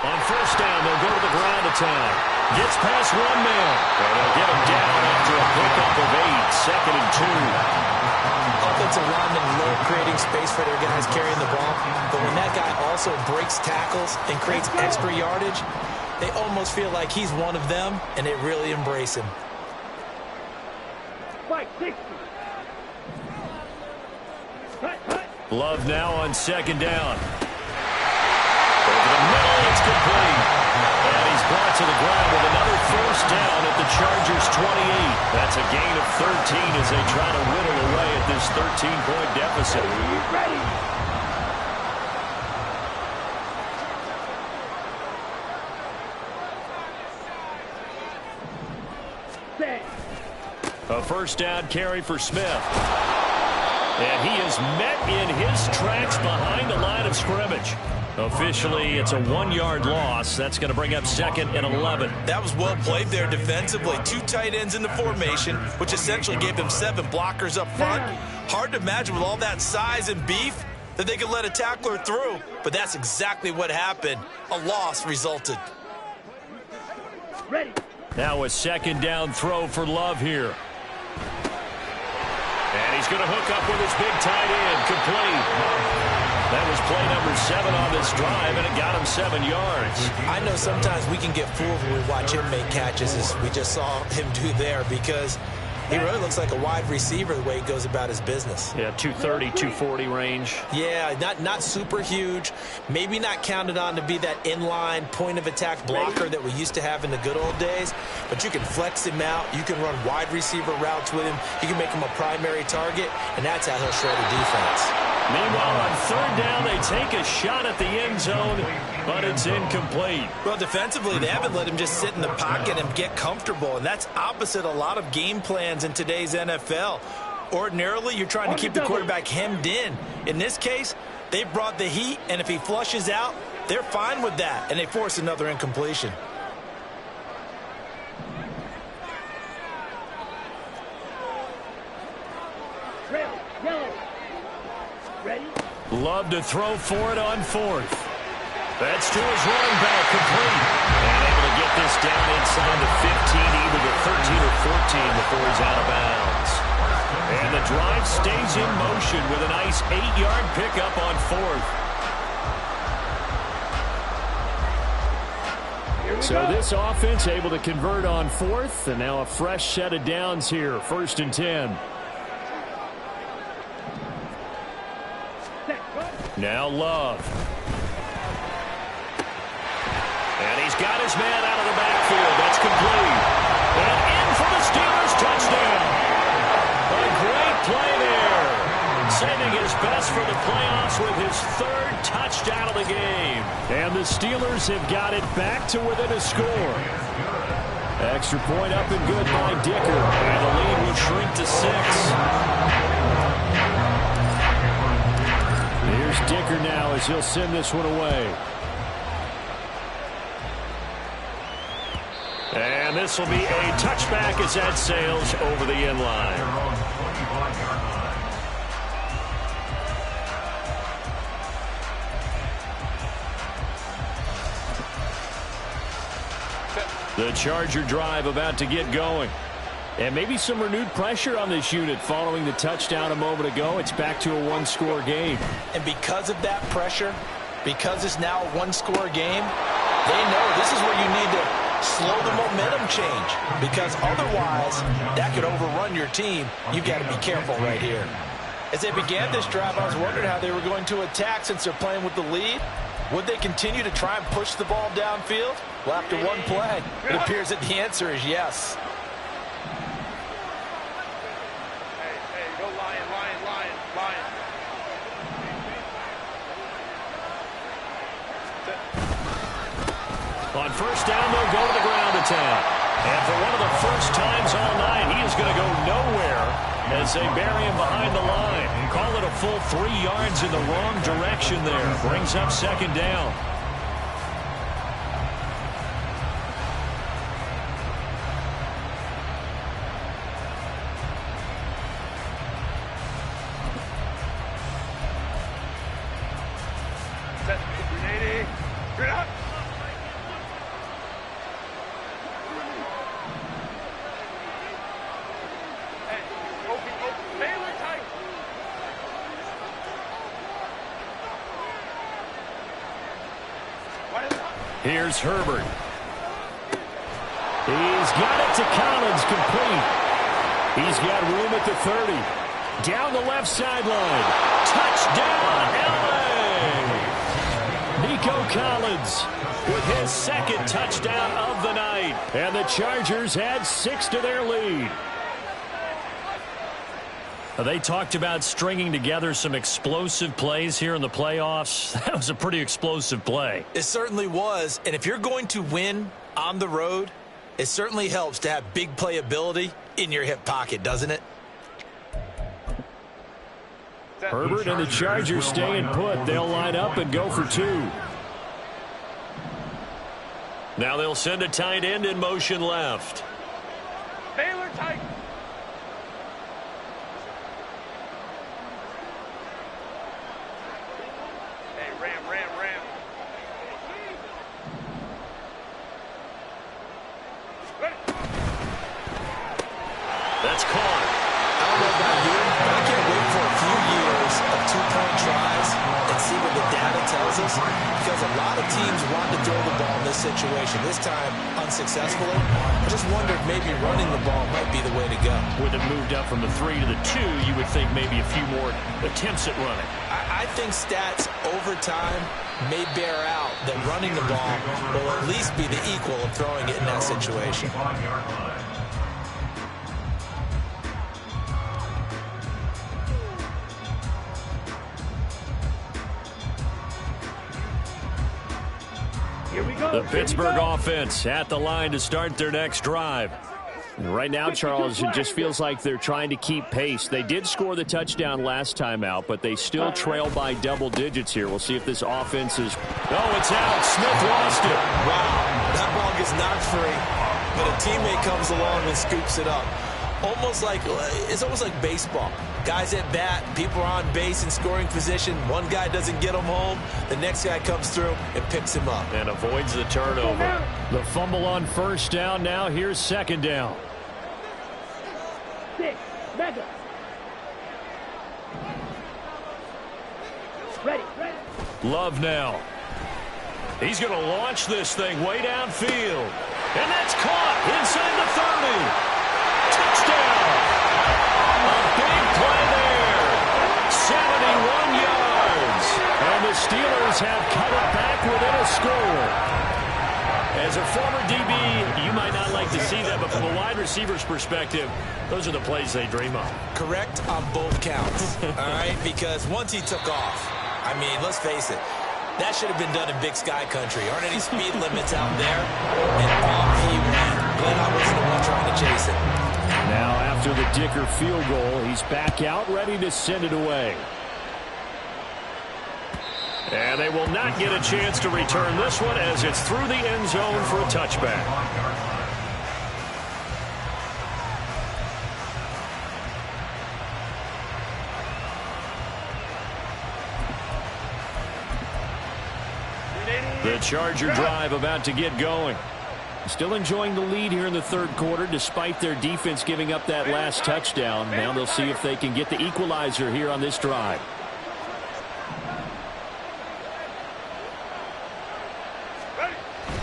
On first down, they'll go to the ground attack. Gets past one man. And they'll get him down after a pickup of 8. Second and 2. Offensive linemen love creating space for their guys carrying the ball. But when that guy also breaks tackles and creates extra yardage, they almost feel like he's one of them, and they really embrace him. Love now on second down. Over the middle, it's complete. And he's brought to the ground with another first down at the Chargers' 28. That's a gain of 13 as they try to whittle away at this 13-point deficit. A first down carry for Smith. And he is met in his tracks behind the line of scrimmage. Officially, it's a 1-yard loss. That's going to bring up second and 11. That was well played there defensively. 2 tight ends in the formation, which essentially gave them 7 blockers up front. Hard to imagine with all that size and beef that they could let a tackler through. But that's exactly what happened. A loss resulted. Ready. Now a second down throw for Love here. And he's going to hook up with his big tight end, complete. That was play number 7 on this drive, and it got him 7 yards. I know sometimes we can get fooled when we watch him make catches, as we just saw him do there, because he really looks like a wide receiver the way he goes about his business. Yeah, 230, 240 range. Yeah, not super huge. Maybe not counted on to be that inline point-of-attack blocker that we used to have in the good old days, but you can flex him out. You can run wide receiver routes with him. You can make him a primary target, and that's how he'll shred a defense. Meanwhile, on third down, they take a shot at the end zone, but it's incomplete. Well, defensively, they haven't let him just sit in the pocket and get comfortable, and that's opposite a lot of game plans in today's NFL. Ordinarily, you're trying to keep the quarterback hemmed in. In this case, they brought the heat, and if he flushes out, they're fine with that, and they force another incompletion. Trail. Yellow. Ready? Love to throw for it on 4th. That's to his running back, complete. And able to get this down inside the 15, either the 13 or 14 before he's out of bounds. And the drive stays in motion with a nice 8-yard pickup on 4th. So this offense able to convert on 4th, and now a fresh set of downs here, 1st and 10. Now Love. And he's got his man out of the backfield. That's complete. And in for the Steelers touchdown. A great play there. Saving his best for the playoffs with his 3rd touchdown of the game. And the Steelers have got it back to within a score. Extra point up and good by Dicker. And the lead will shrink to 6. Here's Dicker now as he'll send this one away. And this will be a touchback as that sails over the end line. The Charger drive about to get going. And maybe some renewed pressure on this unit following the touchdown a moment ago. It's back to a one-score game. And because of that pressure, because it's now a one-score game, they know this is where you need to slow the momentum change. Because otherwise, that could overrun your team. You've got to be careful right here. As they began this drive, I was wondering how they were going to attack since they're playing with the lead. Would they continue to try and push the ball downfield? Well, after one play, it appears that the answer is yes. On 1st down, they'll go to the ground attack. And for one of the first times all night, he is going to go nowhere as they bury him behind the line. Call it a full 3 yards in the wrong direction there. Brings up 2nd down. Here's Herbert. He's got it to Collins, complete. He's got room at the 30. Down the left sideline. Touchdown, L.A. Nico Collins with his 2nd touchdown of the night. And the Chargers add 6 to their lead. They talked about stringing together some explosive plays here in the playoffs. That was a pretty explosive play. It certainly was. And if you're going to win on the road, it certainly helps to have big playability in your hip pocket, doesn't it? Herbert and the Chargers staying put. They'll line up and go for 2. Now they'll send a tight end in motion left. Baylor tight. That's caught. I don't know about you, but I can't wait for a few years of 2-point tries and see what the data tells us, because a lot of teams want to throw the ball in this situation. This time, unsuccessfully. I just wondered maybe running the ball might be the way to go. With it moved up from the 3 to the 2, you would think maybe a few more attempts at running. I think stats over time may bear out that running the ball will at least be the equal of throwing it in that situation. Here we go. The Pittsburgh offense at the line to start their next drive. And right now, Charles, it just feels like they're trying to keep pace. They did score the touchdown last time out, but they still trail by double digits here. We'll see if this offense is... Oh, it's out. Smith lost it. Wow, that ball gets knocked free, but a teammate comes along and scoops it up. almost like baseball. Guys at bat, people are on base in scoring position. One guy doesn't get him home. The next guy comes through and picks him up. And avoids the turnover. The fumble on first down. Now here's second down. 6, mega. Ready. Love now. He's going to launch this thing way downfield. And that's caught inside the 30. Touchdown. A big play there. 71 yards. And the Steelers have cut it back within a score. As a former DB, you might not like to see that, but from a wide receiver's perspective, those are the plays they dream of. Correct on both counts, all right? Because once he took off, I mean, let's face it, that should have been done in Big Sky country. Aren't any speed limits out there? And off he went. Glad I wasn't the one trying to chase it. Now after the Dicker field goal, he's back out ready to send it away. And they will not get a chance to return this one as it's through the end zone for a touchback. The Charger drive about to get going. Still enjoying the lead here in the third quarter despite their defense giving up that last touchdown. Now they'll see if they can get the equalizer here on this drive.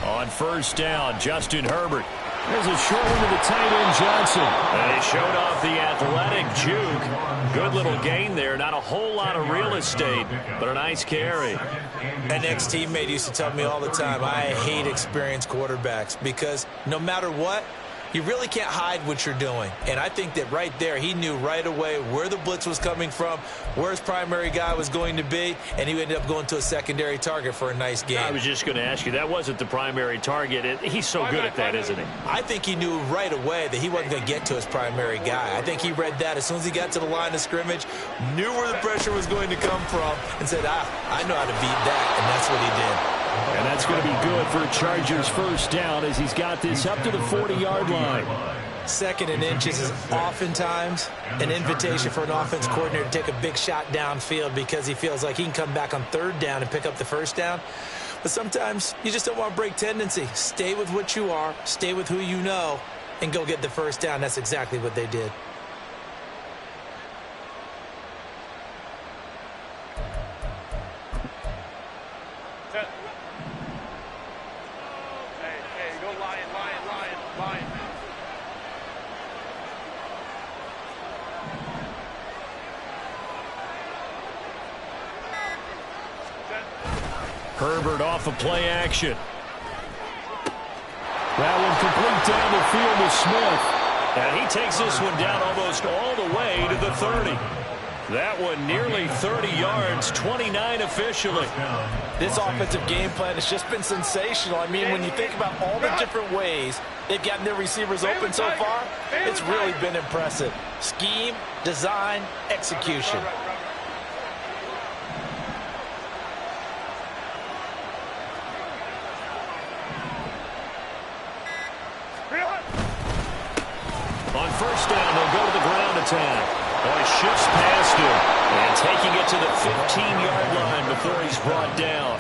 On first down, Justin Herbert. There's a short one to the tight end, Johnson. And he showed off the athletic juke. Good little gain there. Not a whole lot of real estate, but a nice carry. An ex-teammate used to tell me all the time, I hate experienced quarterbacks because no matter what, you really can't hide what you're doing. And I think that right there, he knew right away where the blitz was coming from, where his primary guy was going to be, and he ended up going to a secondary target for a nice game. I was just going to ask you, that wasn't the primary target. He's so good at that, isn't he? I think he knew right away that he wasn't going to get to his primary guy. I think he read that as soon as he got to the line of scrimmage, knew where the pressure was going to come from, and said, I know how to beat that, and that's what he did. And that's going to be good for Chargers first down as he's got this up to the 40-yard line. Second and inches is oftentimes an invitation for an offense coordinator to take a big shot downfield because he feels like he can come back on third down and pick up the first down. But sometimes you just don't want to break tendency. Stay with what you are, stay with who you know, and go get the first down. That's exactly what they did. Herbert off of play action. That one complete down the field to Smith. And he takes this one down almost all the way to the 30. That one nearly 30 yards, 29 officially. This offensive game plan has just been sensational. I mean, when you think about all the different ways they've gotten their receivers open so far, it's really been impressive. Scheme, design, execution. On first down, they'll go to the ground attack. Oh, he shifts past him and taking it to the 15-yard line before he's brought down.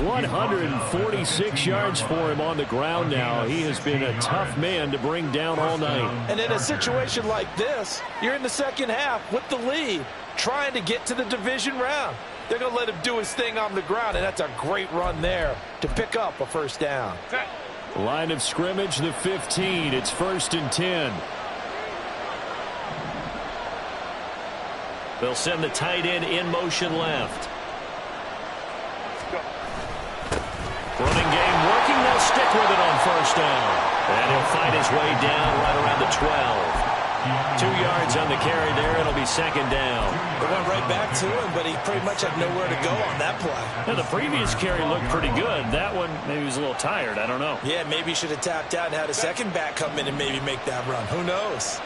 146 yards for him on the ground now. He has been a tough man to bring down all night. And in a situation like this, you're in the second half with the lead, trying to get to the division round. They're going to let him do his thing on the ground, and that's a great run there to pick up a first down. Line of scrimmage, the 15. It's 1st and 10. They'll send the tight end in motion left. Running game working. They'll stick with it on first down. And he'll fight his way down right around the 12. 2 yards on the carry there. It'll be second down. It went right back to him, but he pretty much had nowhere to go on that play. Now, the previous carry looked pretty good. That one, maybe he was a little tired. I don't know. Yeah, maybe he should have tapped out and had a second back come in and maybe make that run. Who knows?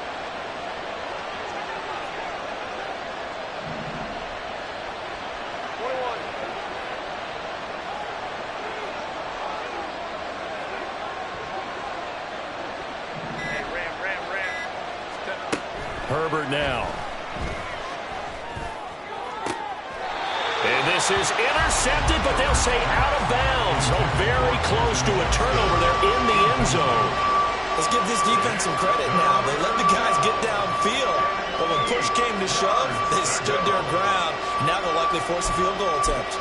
Herbert now. And this is intercepted, but they'll say out of bounds. Oh, very close to a turnover there in the end zone. Let's give this defense some credit now. They let the guys get downfield, but when push came to shove, they stood their ground. Now they'll likely force a field goal attempt.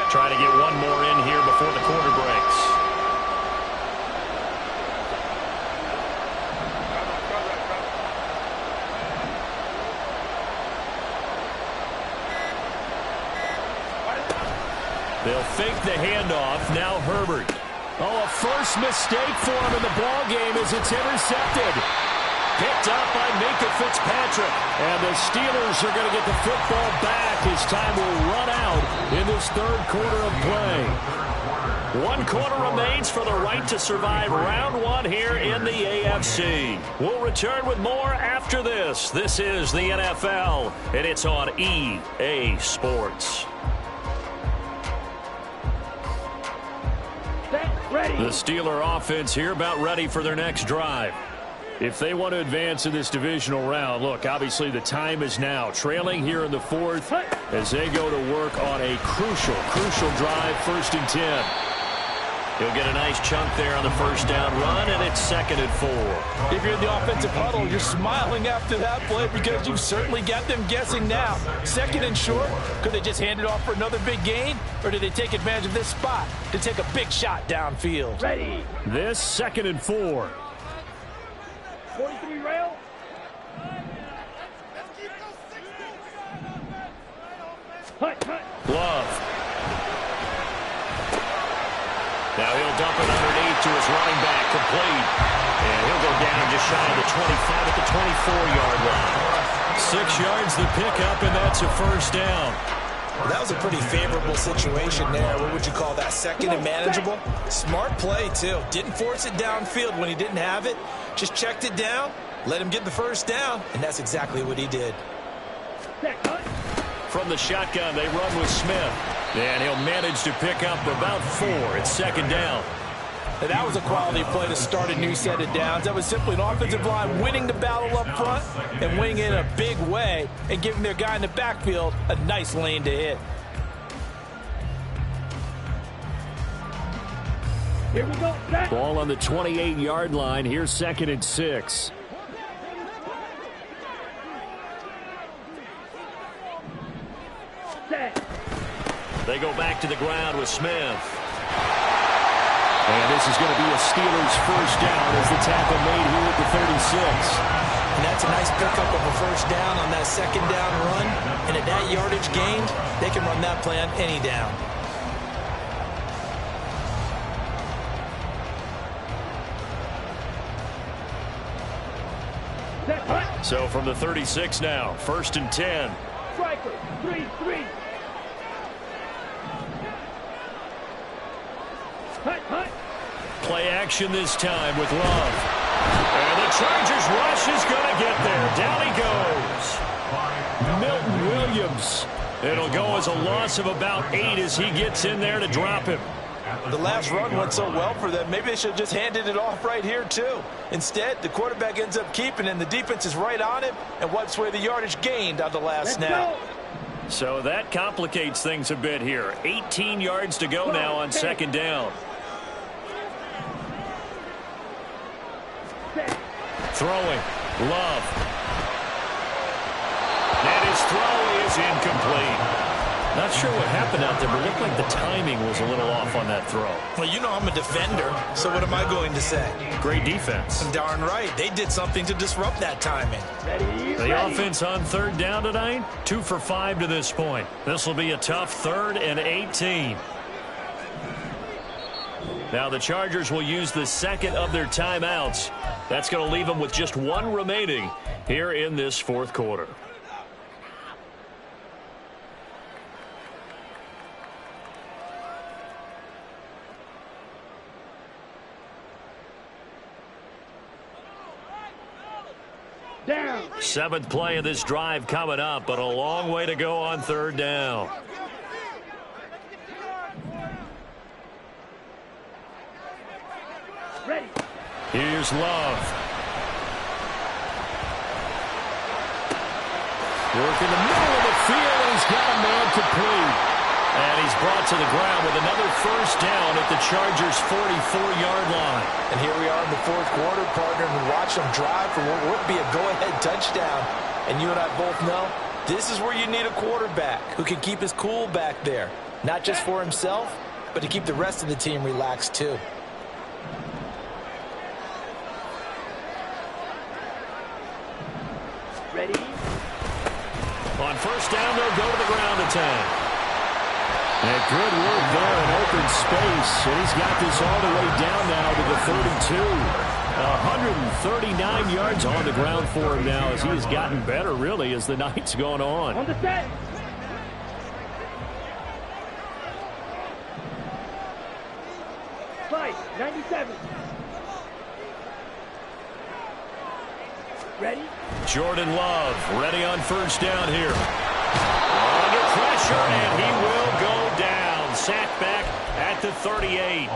Try to get one more in here before the quarter breaks. They'll fake the handoff. Now Herbert. Oh, a first mistake for him in the ball game as it's intercepted. Picked up by Minka Fitzpatrick. And the Steelers are going to get the football back as time will run out in this third quarter of play. 1 quarter remains for the right to survive round 1 here in the AFC. We'll return with more after this. This is the NFL, and it's on EA Sports. Ready. The Steeler offense here about ready for their next drive. If they want to advance in this divisional round, look, obviously the time is now. Trailing here in the fourth as they go to work on a crucial drive, 1st and 10. He'll get a nice chunk there on the first down run, and it's 2nd and 4. If you're in the offensive huddle, you're smiling after that play because you've certainly got them guessing now. 2nd and short, could they just hand it off for another big gain? Or did they take advantage of this spot to take a big shot downfield? Ready. This 2nd and 4. 43 rail. Hut. Love. Now he'll dump it underneath to his running back, complete. And he'll go down just shy of the 25 at the 24-yard line. 6 yards the pickup, and that's a first down. Well, that was a pretty favorable situation there. What would you call that? 2nd and manageable? Smart play, too. Didn't force it downfield when he didn't have it. Just checked it down, let him get the first down, and that's exactly what he did. From the shotgun, they run with Smith. And he'll manage to pick up about 4. It's 2nd down. And that was a quality play to start a new set of downs. That was simply an offensive line winning the battle up front and winning it in a big way and giving their guy in the backfield a nice lane to hit. Here we go. Set. Ball on the 28-yard line. Here's 2nd and 6. Set. They go back to the ground with Smith. And this is going to be a Steelers first down as the tackle made here at the 36. And that's a nice pickup of a first down on that 2nd down run. And at that yardage gained, they can run that play on any down. Set. So from the 36 now, 1st and 10. Striker. 3-3. Hut. Play action this time with Love. And the Chargers rush is going to get there. Down he goes. Milton Williams. It'll go as a loss of about 8 as he gets in there to drop him. The last run went so well for them. Maybe they should have just handed it off right here, too. Instead, the quarterback ends up keeping, and the defense is right on him and wipes away the yardage gained on the last snap. So that complicates things a bit here. 18 yards to go now on 2nd down. Throwing. Love. And his throw is incomplete. Not sure what happened out there, but it looked like the timing was a little off on that throw. Well, you know I'm a defender, so what am I going to say? Great defense. Darn right. They did something to disrupt that timing. The offense on 3rd down tonight, 2 for 5 to this point. This will be a tough 3rd and 18. Now the Chargers will use the 2nd of their timeouts. That's going to leave them with just 1 remaining here in this 4th quarter. Down. Seventh play of this drive coming up, but a long way to go on third down. Ready. Here's Love. Work in the middle of the field, and he's got a man complete. And he's brought to the ground with another first down at the Chargers' 44-yard line. And here we are in the fourth quarter, partner, and watch them drive for what would be a go-ahead touchdown. And you and I both know this is where you need a quarterback who can keep his cool back there. Not just for himself, but to keep the rest of the team relaxed too. Ready. On first down, they'll go to the ground attack. And good work there in open space. And he's got this all the way down now to the 32. 139 yards on the ground for him now as he has gotten better, really, as the night's gone on. On the set. Fight. 97. Ready. Jordan Love ready on first down here. Under pressure, and he will go down. Sacked back at the 38.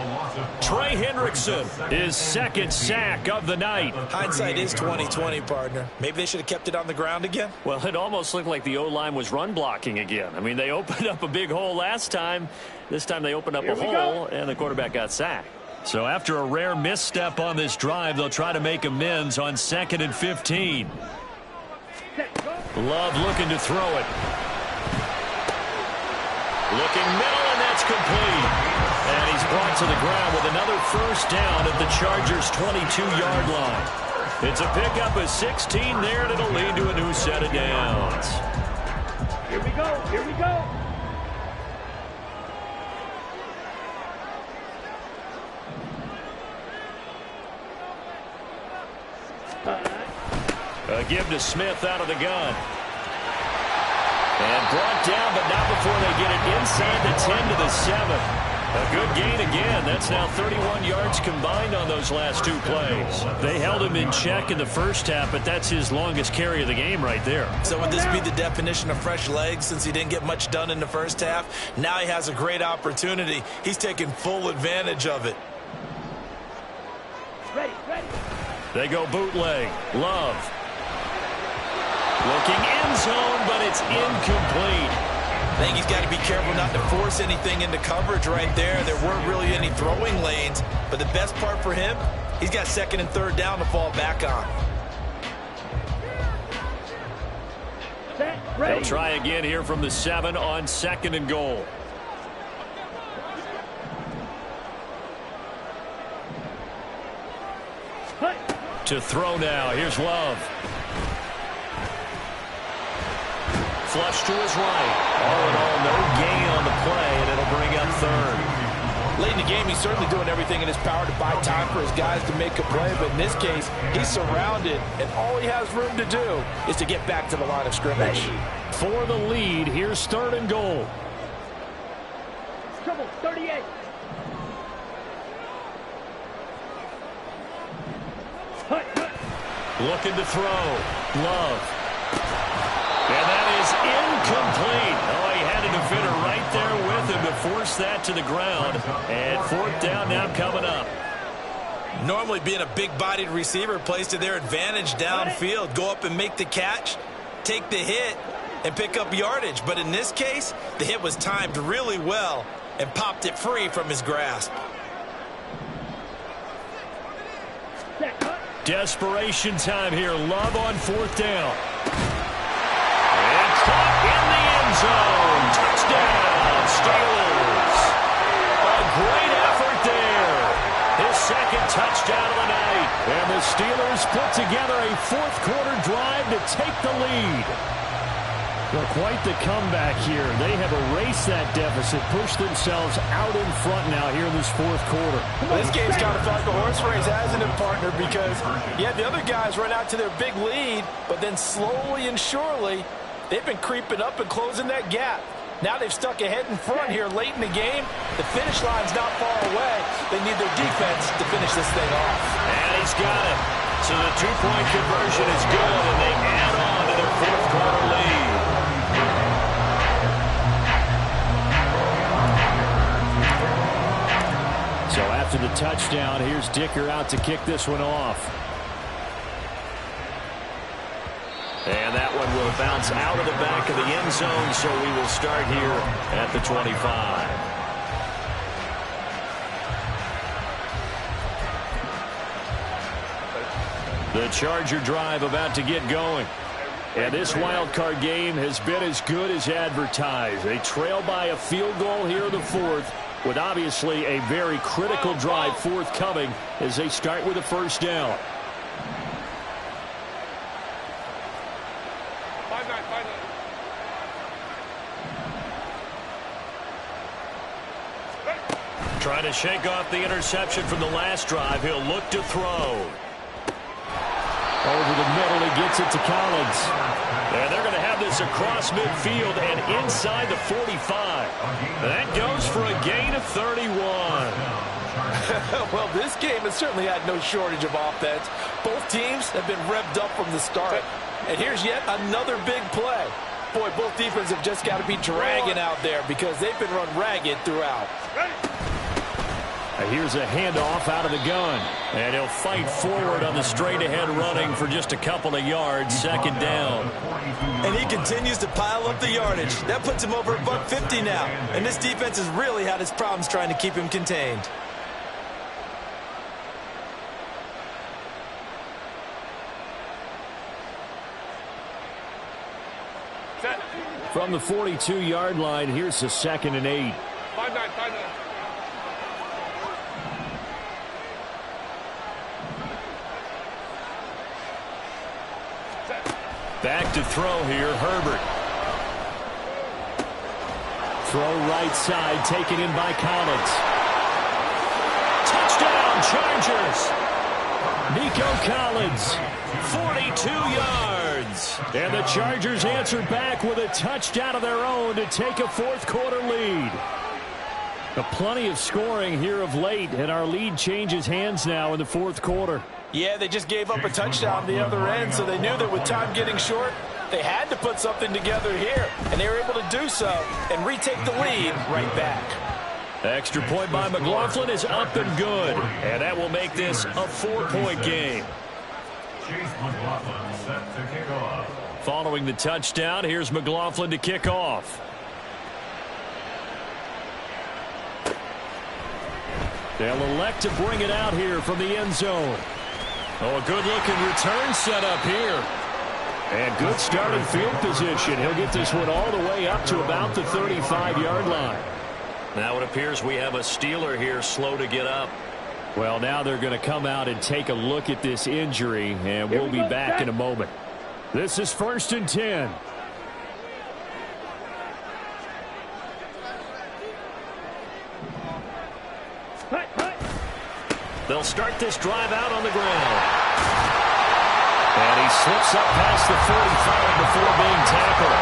Trey Hendrickson, his second sack of the night. Hindsight is 20/20, partner. Maybe they should have kept it on the ground again. Well, it almost looked like the O-line was run blocking again. I mean, they opened up a big hole last time. This time they opened up a hole, and the quarterback got sacked. So after a rare misstep on this drive, they'll try to make amends on 2nd and 15. Love looking to throw it. Looking middle, and that's complete. And he's brought to the ground with another first down at the Chargers' 22-yard line. It's a pickup of 16 there, and it'll lead to a new set of downs. Here we go. Here we go. A give to Smith out of the gun. And brought down, but not before they get it inside the 10 to the 7. A good gain again. That's now 31 yards combined on those last two plays. They held him in check in the first half, but that's his longest carry of the game right there. So would this be the definition of fresh legs since he didn't get much done in the first half? Now he has a great opportunity. He's taking full advantage of it. Ready, ready. They go bootleg. Love. Looking end zone, but it's incomplete. I think he's got to be careful not to force anything into coverage right there. There weren't really any throwing lanes, but the best part for him, he's got 2nd and 3rd down to fall back on. Set, ready. They'll try again here from the 7 on 2nd and goal. Hut. To throw now. Here's Love. Flush to his right. All in all, no gain on the play, and it'll bring up 3rd. Late in the game, he's certainly doing everything in his power to buy time for his guys to make a play. But in this case, he's surrounded, and all he has room to do is to get back to the line of scrimmage. For the lead, here's 3rd and goal. Trouble, 38. Hut, hut. Looking to throw. Love. And that is incomplete. Oh, he had a defender right there with him to force that to the ground. And 4th down now coming up. Normally being a big-bodied receiver plays to their advantage downfield. Go up and make the catch, take the hit, and pick up yardage. But in this case, the hit was timed really well and popped it free from his grasp. Set, hut. Desperation time here. Love on 4th down. And caught in the end zone. Touchdown, Steelers. A great effort there. His 2nd touchdown of the night. And the Steelers put together a 4th quarter drive to take the lead. Well, quite the comeback here. They have erased that deficit, pushed themselves out in front now here in this 4th quarter. Well, this game's kind of felt like a horse race, hasn't it, partner? Because you had the other guys run out to their big lead, but then slowly and surely, they've been creeping up and closing that gap. Now they've stuck ahead in front here late in the game. The finish line's not far away. They need their defense to finish this thing off. And he's got it. So the two-point conversion is good, and they add on to their fourth-quarter lead. So after the touchdown, here's Dicker out to kick this one off. And that one will bounce out of the back of the end zone, so we will start here at the 25. The Charger drive about to get going. And this wild card game has been as good as advertised. They trail by a field goal here in the fourth, with obviously a very critical drive forthcoming as they start with a first down. Trying to shake off the interception from the last drive. He'll look to throw. Over the middle, he gets it to Collins. And they're going to have this across midfield and inside the 45. That goes for a gain of 31. Well, this game has certainly had no shortage of offense. Both teams have been revved up from the start. And here's yet another big play. Boy, both defenses have just got to be dragging out there because they've been run ragged throughout. Here's a handoff out of the gun. And he'll fight forward on the straight-ahead running for just a couple of yards, second down. And he continues to pile up the yardage. That puts him over $150 now. And this defense has really had its problems trying to keep him contained. From the 42-yard line, here's the 2nd and 8. 5-9. Back to throw here, Herbert. Throw right side, taken in by Collins. Touchdown, Chargers! Nico Collins, 42 yards. and the Chargers answer back with a touchdown of their own to take a fourth-quarter lead. Plenty of scoring here of late, and our lead changes hands now in the fourth quarter. Yeah, they just gave up a touchdown the other end, so they knew that with time getting short, they had to put something together here, and they were able to do so and retake the lead right back. Extra point by McLaughlin is up and good, and that will make this a 4-point game. Chase McLaughlin set to kick off. Following the touchdown, here's McLaughlin to kick off. They'll elect to bring it out here from the end zone. Oh, a good-looking return set up here. And good starting field position. He'll get this one all the way up to about the 35-yard line. Now it appears we have a Steeler here slow to get up. Well, now they're going to come out and take a look at this injury, and we'll be back in a moment. This is 1st and 10. They'll start this drive out on the ground. And he slips up past the 45 before being tackled.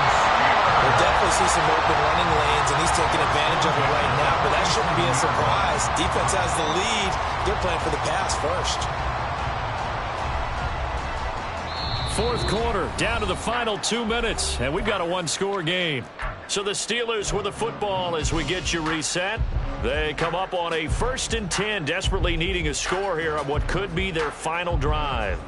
We'll definitely see some open running lanes, and he's taking advantage of it right now, but that shouldn't be a surprise. Defense has the lead. They're playing for the pass first. Fourth quarter, down to the final 2 minutes, and we've got a one-score game. So the Steelers with the football as we get you reset. They come up on a 1st and 10, desperately needing a score here on what could be their final drive.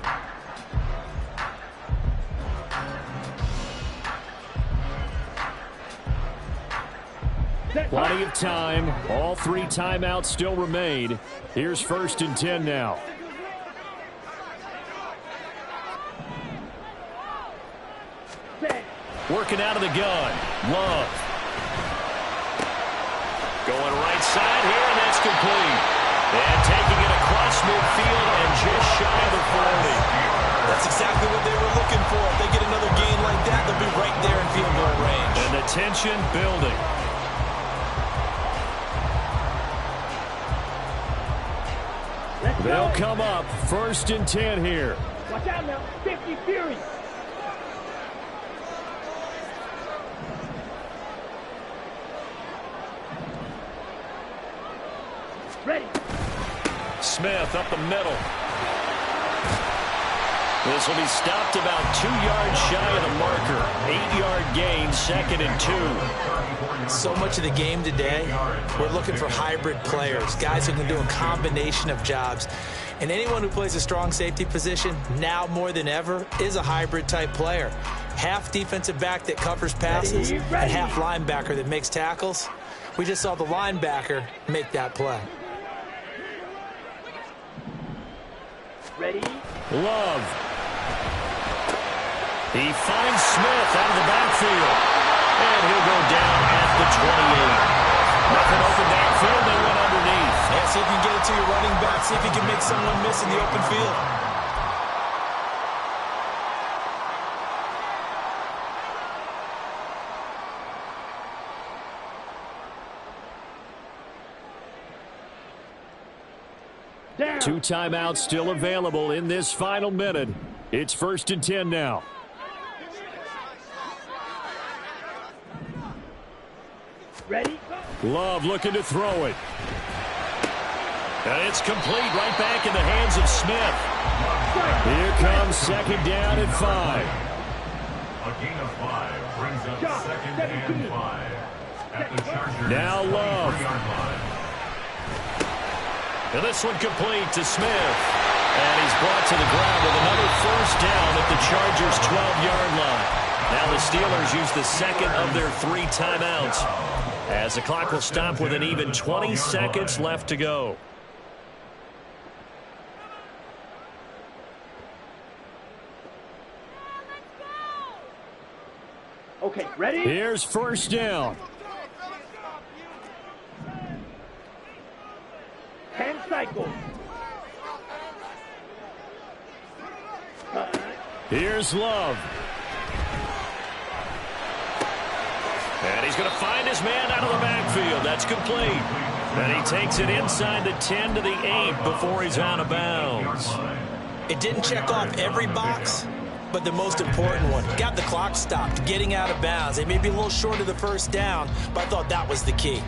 Plenty of time. All 3 timeouts still remain. Here's 1st and 10 now. Working out of the gun. Love. Going right side here, and that's complete. And taking it across midfield and just shy of the 40. That's exactly what they were looking for. If they get another gain like that, they'll be right there in field goal range. And the tension building. They'll come up 1st and 10 here. Watch out now. 50 Fury. Ready. Smith up the middle. This will be stopped about 2 yards shy of the marker. 8-yard gain, 2nd and 2. So much of the game today, we're looking for hybrid players, guys who can do a combination of jobs. And anyone who plays a strong safety position, now more than ever, is a hybrid type player. Half defensive back that covers passes and half linebacker that makes tackles. We just saw the linebacker make that play. Ready? Love. He finds Smith out of the backfield. And he'll go down at the 28. Nothing open backfield, they went underneath. Yeah, see if you can get it to your running back. See if you can make someone miss in the open field. Down. 2 timeouts still available in this final minute. It's 1st and 10 now. Ready? Love looking to throw it. And it's complete right back in the hands of Smith. Here comes 2nd down and 5. A gain of 5 brings up 2nd and 5. At the Chargers. Now Love. 3-yard line. And this one complete to Smith. And he's brought to the ground with another 1st down at the Chargers' 12-yard line. Now the Steelers use the 2nd of their 3 timeouts, as the clock will stop with an even 20 seconds left to go. Okay, ready? Here's 1st down. 10 cycles. Here's Love. And he's going to find his man out of the backfield. That's complete. And he takes it inside the 10 to the 8 before he's out of bounds. It didn't check off every box, but the most important one. Got the clock stopped, getting out of bounds. They may be a little short of the 1st down, but I thought that was the key.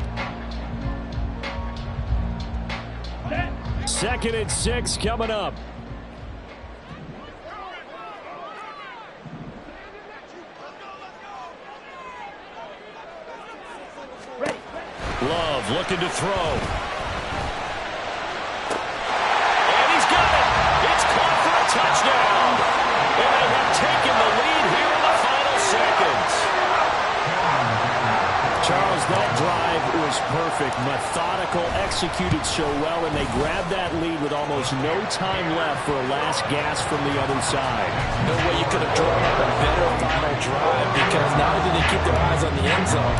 2nd and 6 coming up. Love looking to throw. And he's got it. It's caught for a touchdown. And they have taken the lead here in the final seconds. Charles, that drive was perfect. Methodical, executed so well, and they grabbed that lead with almost no time left for a last gasp from the other side. No way you could have drawn up a better final drive, because not only did they keep their eyes on the end zone,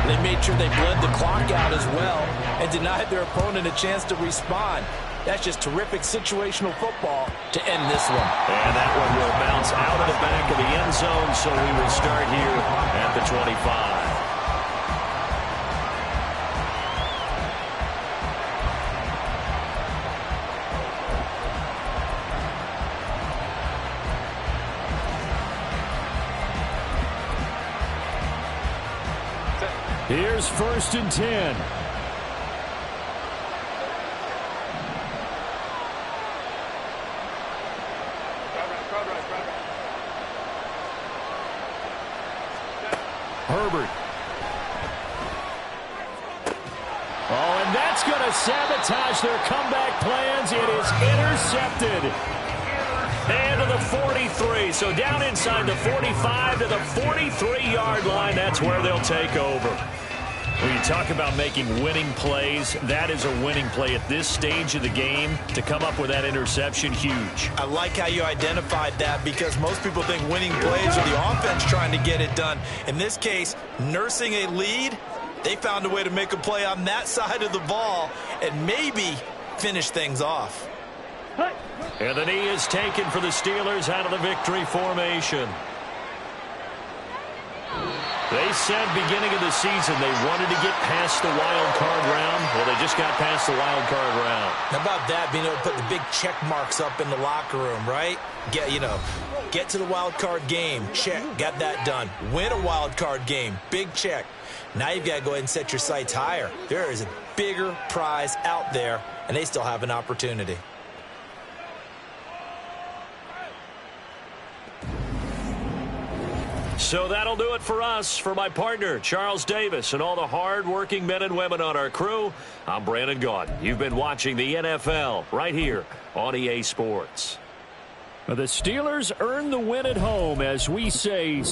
they made sure they bled the clock out as well and denied their opponent a chance to respond. That's just terrific situational football to end this one. And that one will bounce out of the back of the end zone, so we will start here at the 25. Here's 1st and 10. Herbert. Oh, and that's going to sabotage their comeback plans. It is intercepted. And to the 43. So down inside the 45 to the 43-yard line. That's where they'll take over. When you talk about making winning plays, that is a winning play at this stage of the game. To come up with that interception, huge. I like how you identified that, because most people think winning plays are the offense trying to get it done. In this case, nursing a lead, they found a way to make a play on that side of the ball and maybe finish things off. And the knee is taken for the Steelers out of the victory formation. They said beginning of the season they wanted to get past the wild card round. Well, they just got past the wild card round. How about that, being able to put the big check marks up in the locker room, right? Get to the wild card game, check, got that done. Win a wild card game, big check. Now you've got to go ahead and set your sights higher. There is a bigger prize out there, and they still have an opportunity. So that'll do it for us. For my partner, Charles Davis, and all the hard-working men and women on our crew, I'm Brandon Gaudin. You've been watching the NFL right here on EA Sports. The Steelers earn the win at home as we say...